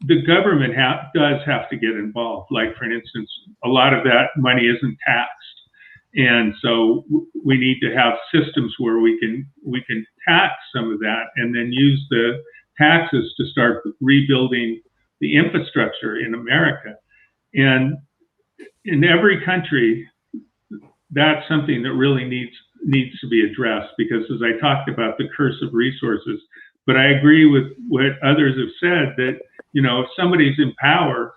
the government does have to get involved. Like, for instance, a lot of that money isn't taxed. And so we need to have systems where we can tax some of that and then use the taxes to start rebuilding the infrastructure in America. And in every country, that's something that really needs to be addressed, because as I talked about, the curse of resources. But I agree with what others have said, that, you know, if somebody's in power,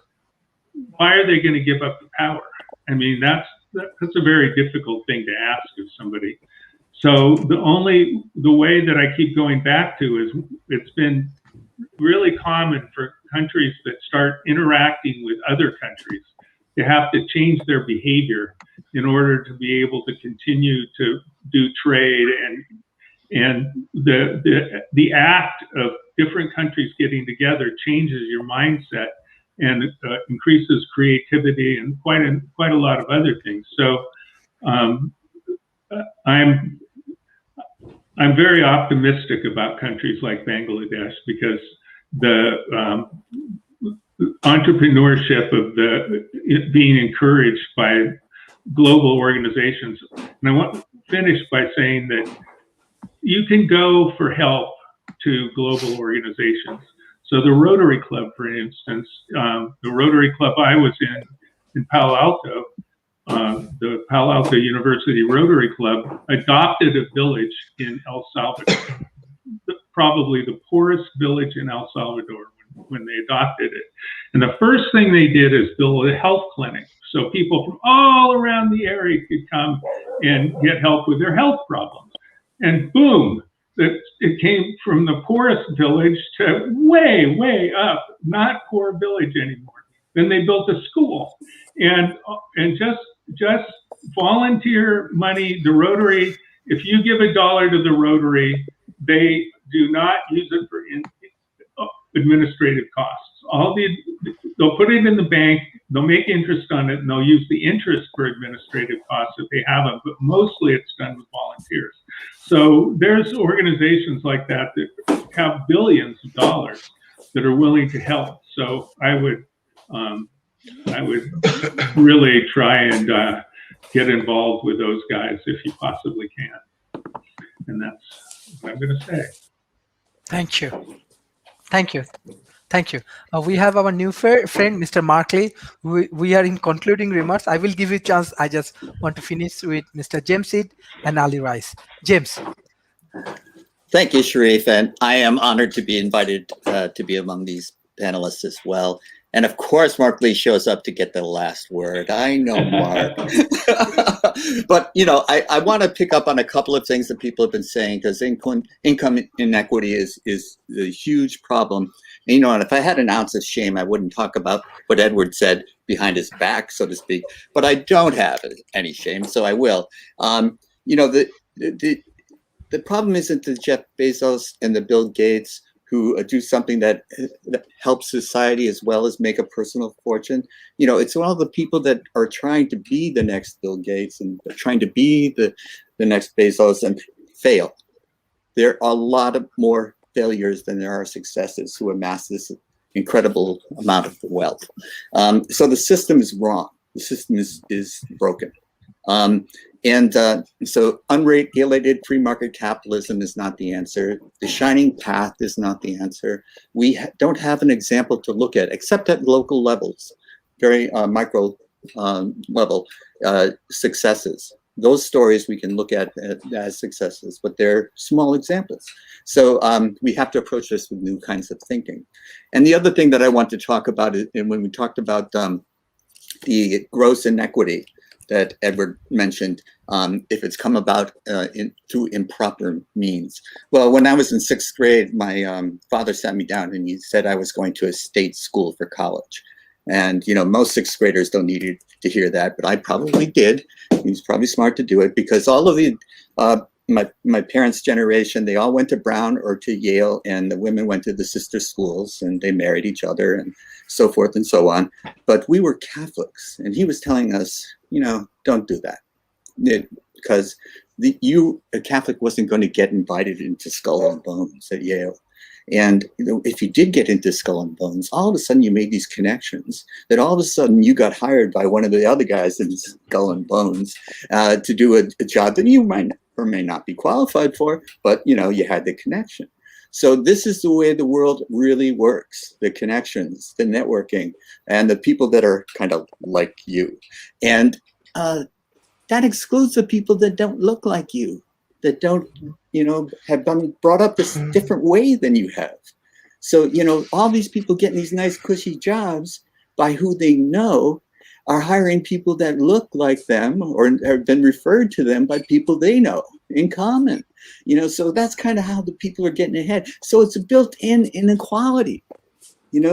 why are they going to give up the power? I mean, that's a very difficult thing to ask of somebody. So the way that I keep going back to is, it's been really common for countries that start interacting with other countries to have to change their behavior in order to be able to continue to do trade. And the act of different countries getting together changes your mindset and increases creativity and quite a lot of other things. So I'm very optimistic about countries like Bangladesh, because the entrepreneurship of being encouraged by global organizations. And I want to finish by saying that you can go for help to global organizations. So the Rotary Club, for instance, the Rotary Club I was in Palo Alto, the Palo Alto University Rotary Club adopted a village in El Salvador, probably the poorest village in El Salvador when they adopted it. And the first thing they did is build a health clinic, so people from all around the area could come and get help with their health problems. And boom, it came from the poorest village to way, way up, not poor village anymore. Then they built a school, and just volunteer money. The Rotary, if you give $1 to the Rotary, they do not use it for administrative costs. They'll put it in the bank, they'll make interest on it, and they'll use the interest for administrative costs if they have them, but mostly it's done with volunteers. So there's organizations like that that have billions of dollars that are willing to help. So I would really try and get involved with those guys if you possibly can. And that's what I'm going to say. Thank you. Thank you. Thank you. We have our new friend, Mr. Markley. We are in concluding remarks. I will give you a chance. I just want to finish with Mr. James Seed and Ali Rice. James. Thank you, Sharif. And I am honored to be invited to be among these panelists as well. And of course, Mark Lee shows up to get the last word. I know Mark. But, you know, I want to pick up on a couple of things that people have been saying, because income inequity is a huge problem. And, you know, and if I had an ounce of shame, I wouldn't talk about what Edward said behind his back, so to speak. But I don't have any shame, so I will. You know, the problem isn't the Jeff Bezos and the Bill Gates who do something that helps society as well as make a personal fortune. You know, it's all the people that are trying to be the next Bill Gates and trying to be the next Bezos and fail. There are a lot of more failures than there are successes who amass this incredible amount of wealth. So the system is wrong. The system is broken. So unregulated free market capitalism is not the answer. The shining path is not the answer. We don't have an example to look at, except at local levels, very micro level successes. Those stories we can look at as successes, but they're small examples. So we have to approach this with new kinds of thinking. And the other thing that I want to talk about is, and when we talked about the gross inequity that Edward mentioned, if it's come about through improper means. Well, when I was in 6th grade, my father sat me down and he said I was going to a state school for college. And, most sixth graders don't need to hear that, but I probably did. He was probably smart to do it, because all of the, my parents' generation, they all went to Brown or to Yale, and the women went to the sister schools, and they married each other and so forth and so on. But we were Catholics, and he was telling us, don't do that. Because a Catholic wasn't going to get invited into Skull and Bones at Yale. And if you did get into Skull and Bones, all of a sudden you made these connections that all of a sudden you got hired by one of the other guys in Skull and Bones to do a job that you might or may not be qualified for, but you had the connection. So this is the way the world really works: the connections, the networking, and the people that are kind of like you. And that excludes the people that don't look like you, that don't, have been brought up this different way than you have. So, all these people getting these nice cushy jobs by who they know are hiring people that look like them or have been referred to them by people they know in common. So that's kind of how the people are getting ahead. So it's a built-in inequality,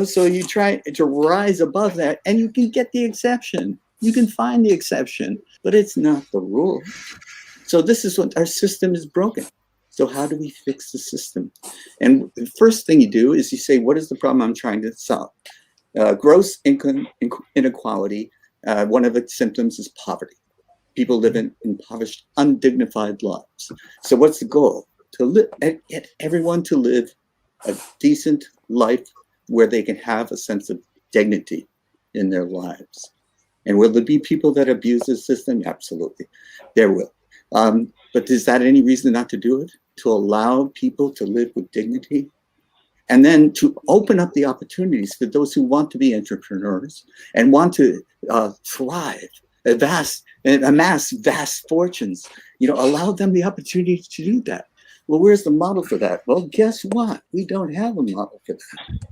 so you try to rise above that, and you can get the exception. You can find the exception, but it's not the rule. So this is what our system is broken. So how do we fix the system? And the first thing you do is you say, what is the problem I'm trying to solve? Gross income inequality, one of its symptoms is poverty. People live in impoverished, undignified lives. So what's the goal? To get everyone to live a decent life where they can have a sense of dignity in their lives. And will there be people that abuse the system? Absolutely, there will. But is that any reason not to do it? To allow people to live with dignity? And then to open up the opportunities for those who want to be entrepreneurs and want to thrive, amass vast fortunes, allow them the opportunity to do that. Well, where's the model for that? Well, guess what? We don't have a model for that.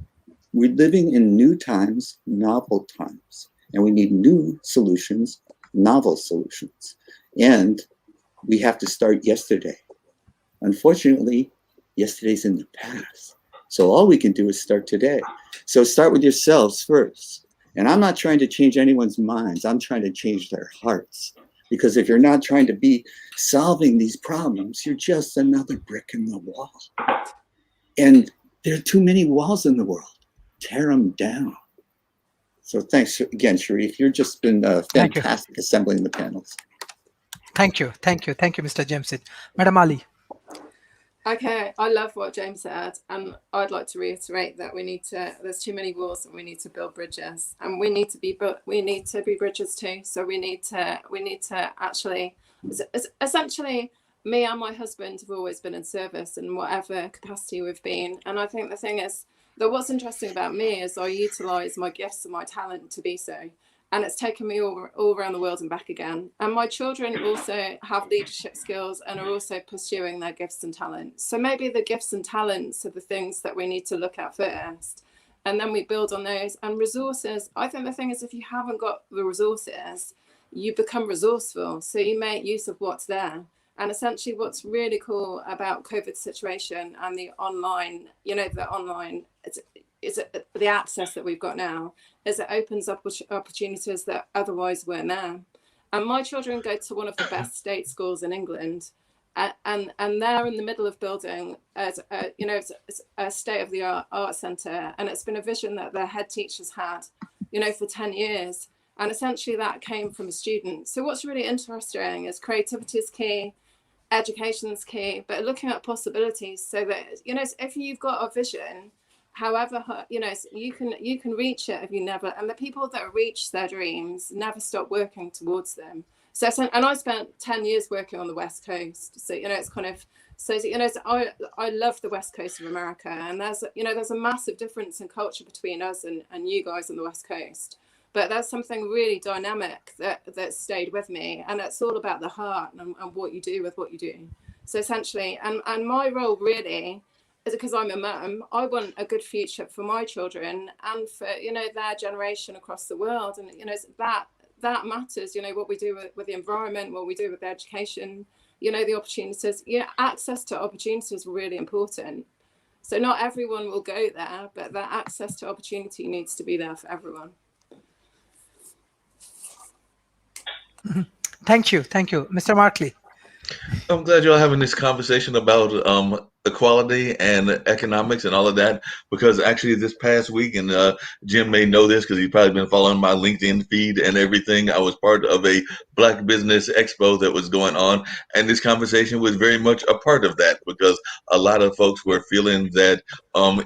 We're living in new times, novel times, and we need new solutions, novel solutions. And we have to start yesterday. Unfortunately, yesterday's in the past. So all we can do is start today. So start with yourselves first. And I'm not trying to change anyone's minds. I'm trying to change their hearts. Because if you're not trying to be solving these problems, you're just another brick in the wall. And there are too many walls in the world. Tear them down. So thanks again, Sharif. You've just been fantastic assembling the panels. Thank you, Mr. James. Madam Ali. Okay, I love what James said, and I'd like to reiterate that there's too many walls, and we need to build bridges, and we need to be bridges too. So we need to actually, essentially, me and my husband have always been in service in whatever capacity we've been, and I think the thing is that what's interesting about me is I utilize my gifts and my talent to be so. And it's taken me all around the world and back again. And my children also have leadership skills and are also pursuing their gifts and talents. So maybe the gifts and talents are the things that we need to look at first. And then we build on those. And resources, I think the thing is, if you haven't got the resources, you become resourceful. So you make use of what's there. And essentially what's really cool about COVID situation and the online, the access that we've got now is it opens up opportunities that otherwise weren't there. And my children go to one of the best state schools in England, and they're in the middle of building it's a state-of-the-art art centre, and it's been a vision that their head teachers had for 10 years, and essentially that came from a student. So what's really interesting is creativity is key, education is key, but looking at possibilities so that if you've got a vision, however, you can reach it if you never, and the people that reach their dreams never stop working towards them. So, and I spent 10 years working on the West Coast. So, it's kind of, I love the West Coast of America, and there's a massive difference in culture between us and you guys on the West Coast. But there's something really dynamic that stayed with me, and it's all about the heart and what you do with what you do. So essentially, and my role really, because I'm a mum, I want a good future for my children and for their generation across the world, and that matters. What we do with the environment, what we do with the education, the opportunities. Access to opportunity is really important. So not everyone will go there, but that access to opportunity needs to be there for everyone. Thank you, Mr. Markley. I'm glad you're all having this conversation about equality and economics and all of that, because actually this past week, and Jim may know this because he's probably been following my LinkedIn feed and everything, I was part of a Black Business Expo that was going on, and this conversation was very much a part of that, because a lot of folks were feeling that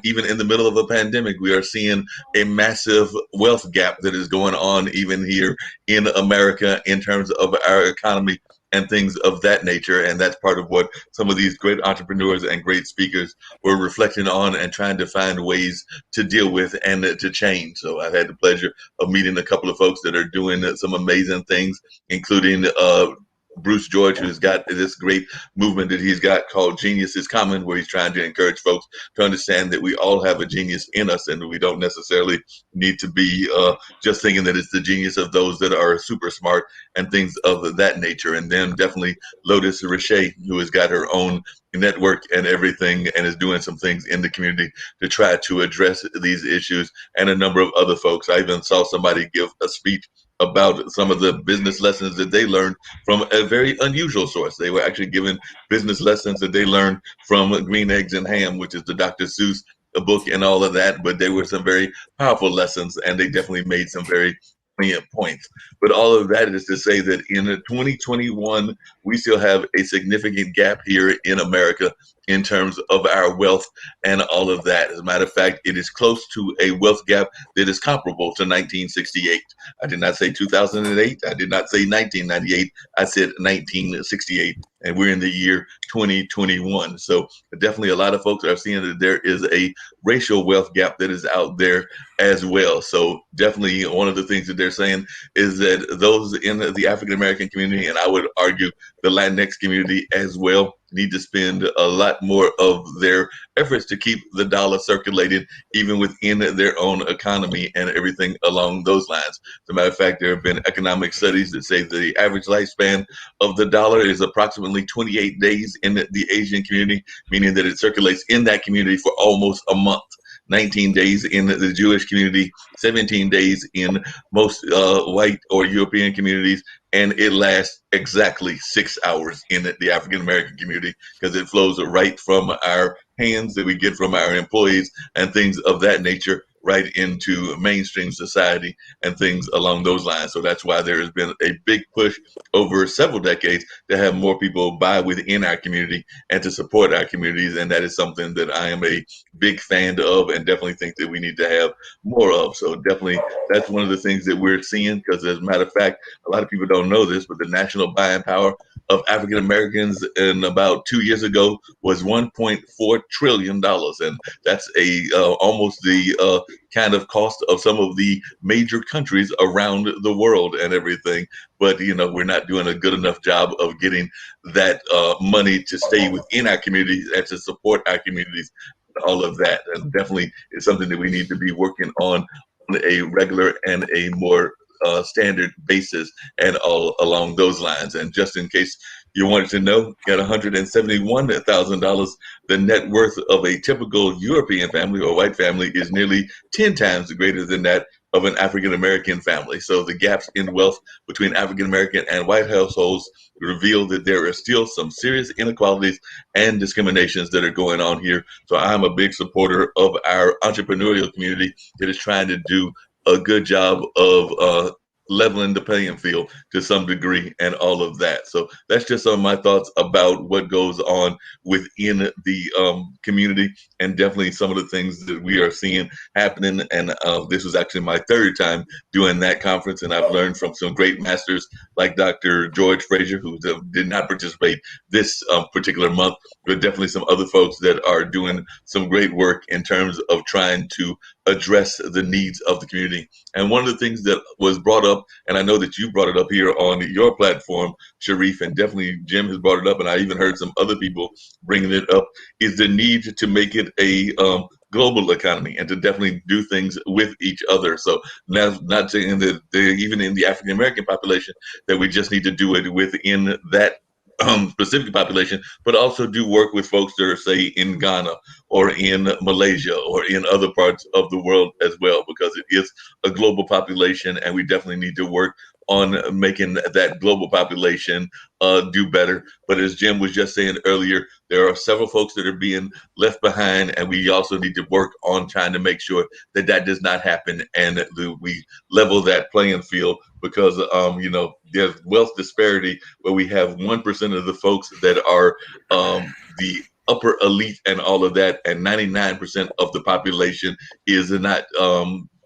even in the middle of a pandemic, we are seeing a massive wealth gap that is going on even here in America in terms of our economy and things of that nature. And that's part of what some of these great entrepreneurs and great speakers were reflecting on and trying to find ways to deal with and to change. So I've had the pleasure of meeting a couple of folks that are doing some amazing things, including Bruce George, who's got this great movement that he's got called Genius is Common, where he's trying to encourage folks to understand that we all have a genius in us, and we don't necessarily need to be just thinking that it's the genius of those that are super smart and things of that nature. And then definitely Lotus Riche, who has got her own network and everything and is doing some things in the community to try to address these issues, and a number of other folks. I even saw somebody give a speech about some of the business lessons that they learned from a very unusual source. They were actually given business lessons that they learned from Green Eggs and Ham, which is the Dr. Seuss book and all of that, but they were some very powerful lessons, and they definitely made some very poignant points. But all of that is to say that in 2021, we still have a significant gap here in America in terms of our wealth and all of that. As a matter of fact, it is close to a wealth gap that is comparable to 1968. I did not say 2008. I did not say 1998. I said 1968. And we're in the year 2021. So definitely a lot of folks are seeing that there is a racial wealth gap that is out there as well. So definitely one of the things that they're saying is that those in the African American community, and I would argue the Latinx community as well, need to spend a lot more of their efforts to keep the dollar circulating, even within their own economy and everything along those lines. As a matter of fact, there have been economic studies that say the average lifespan of the dollar is approximately 28 days in the Asian community, meaning that it circulates in that community for almost a month. 19 days in the Jewish community, 17 days in most white or European communities, and it lasts exactly 6 hours in the African American community, because it flows right from our hands that we get from our employees and things of that nature right into mainstream society and things along those lines. So that's why there has been a big push over several decades to have more people buy within our community and to support our communities. And that is something that I am a big fan of and definitely think that we need to have more of. So definitely that's one of the things that we're seeing, because as a matter of fact, a lot of people don't know this, but the national buying power of African Americans in about 2 years ago was $1.4 trillion. And that's almost the kind of cost of some of the major countries around the world and everything. But, we're not doing a good enough job of getting that money to stay within our communities and to support our communities, all of that. And definitely it's something that we need to be working on a regular and a more standard basis and all along those lines. And just in case you wanted to know, at $171,000, the net worth of a typical European family or white family is nearly 10 times greater than that of an African American family. So the gaps in wealth between African American and white households reveal that there are still some serious inequalities and discriminations that are going on here. So I'm a big supporter of our entrepreneurial community that is trying to do a good job of leveling the playing field to some degree and all of that. So that's just some of my thoughts about what goes on within the community, and definitely some of the things that we are seeing happening. And this was actually my third time doing that conference, and I've learned from some great masters like Dr. George Frazier, who did not participate this particular month, but definitely some other folks that are doing some great work in terms of trying to address the needs of the community. And one of the things that was brought up, and I know that you brought it up here on your platform, Sharif, and definitely Jim has brought it up, and I even heard some other people bringing it up, is the need to make it a global economy and to definitely do things with each other. So now, not saying that even in the African American population that we just need to do it within that specific population, but also do work with folks that are, say, in Ghana or in Malaysia or in other parts of the world as well, because it is a global population, and we definitely need to work on making that global population do better. But as Jim was just saying earlier, there are several folks that are being left behind, and we also need to work on trying to make sure that that does not happen and that we level that playing field, because there's wealth disparity where we have 1% of the folks that are the upper elite and all of that, and 99% of the population is not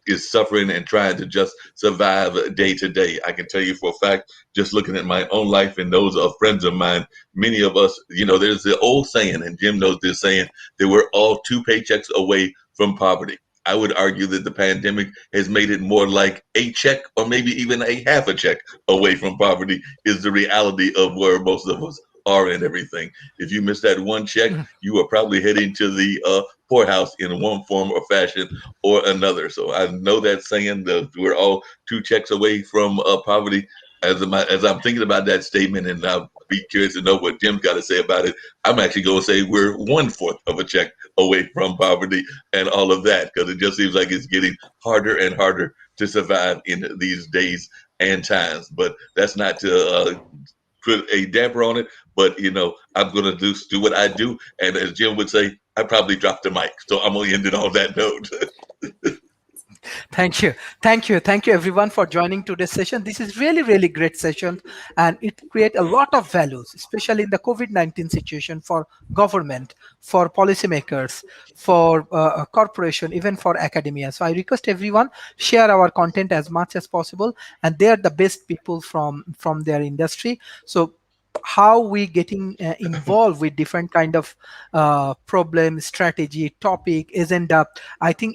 is suffering and trying to just survive day to day. I can tell you for a fact, just looking at my own life and those of friends of mine, many of us, there's the old saying, and Jim knows this saying, that we're all 2 paychecks away from poverty. I would argue that the pandemic has made it more like a check or maybe even a half a check away from poverty is the reality of where most of us are and everything. If you miss that one check, you are probably heading to the poorhouse in one form or fashion or another. So I know that saying that we're all 2 checks away from poverty. As I'm thinking about that statement, and I'll be curious to know what Jim's got to say about it, I'm actually going to say we're 1/4 of a check away from poverty and all of that, because it just seems like it's getting harder and harder to survive in these days and times. But that's not to put a damper on it, but I'm going to do what I do, and as Jim would say, I probably dropped the mic, so I'm going to end it on that note. Thank you everyone for joining today's session. This is really great session, and it creates a lot of values, especially in the COVID-19 situation, for government, for policymakers, for corporation, even for academia. So I request everyone share our content as much as possible, and they are the best people from their industry. So how we getting involved with different kind of problem, strategy, topic, agenda. I think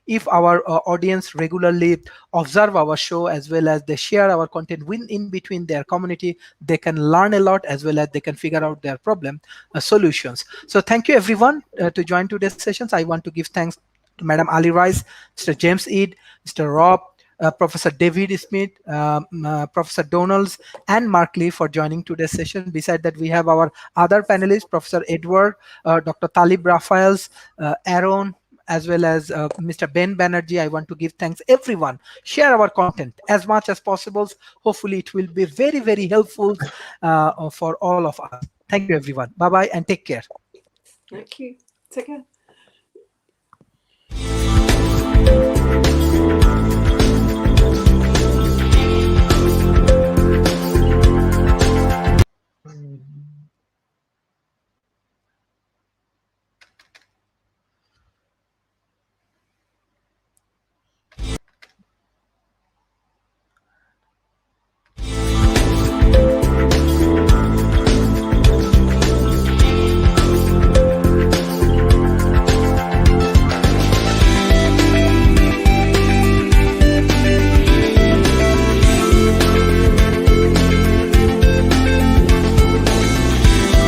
if our audience regularly observe our show, as well as they share our content in between their community, they can learn a lot, as well as they can figure out their problem solutions. So thank you everyone to join today's sessions. I want to give thanks to Madam Ali Rice, Mr. James Eid, Mr. Rob, Professor David Smith, Professor Donalds, and Mark Lee for joining today's session. Beside that, we have our other panelists, Professor Edward, Dr. Talib Rafaels, Aaron, as well as Mr. Ben Banerjee. I want to give thanks everyone. Share our content as much as possible. Hopefully it will be very helpful for all of us. Thank you everyone. Bye-bye and take care. Thank you. Take care.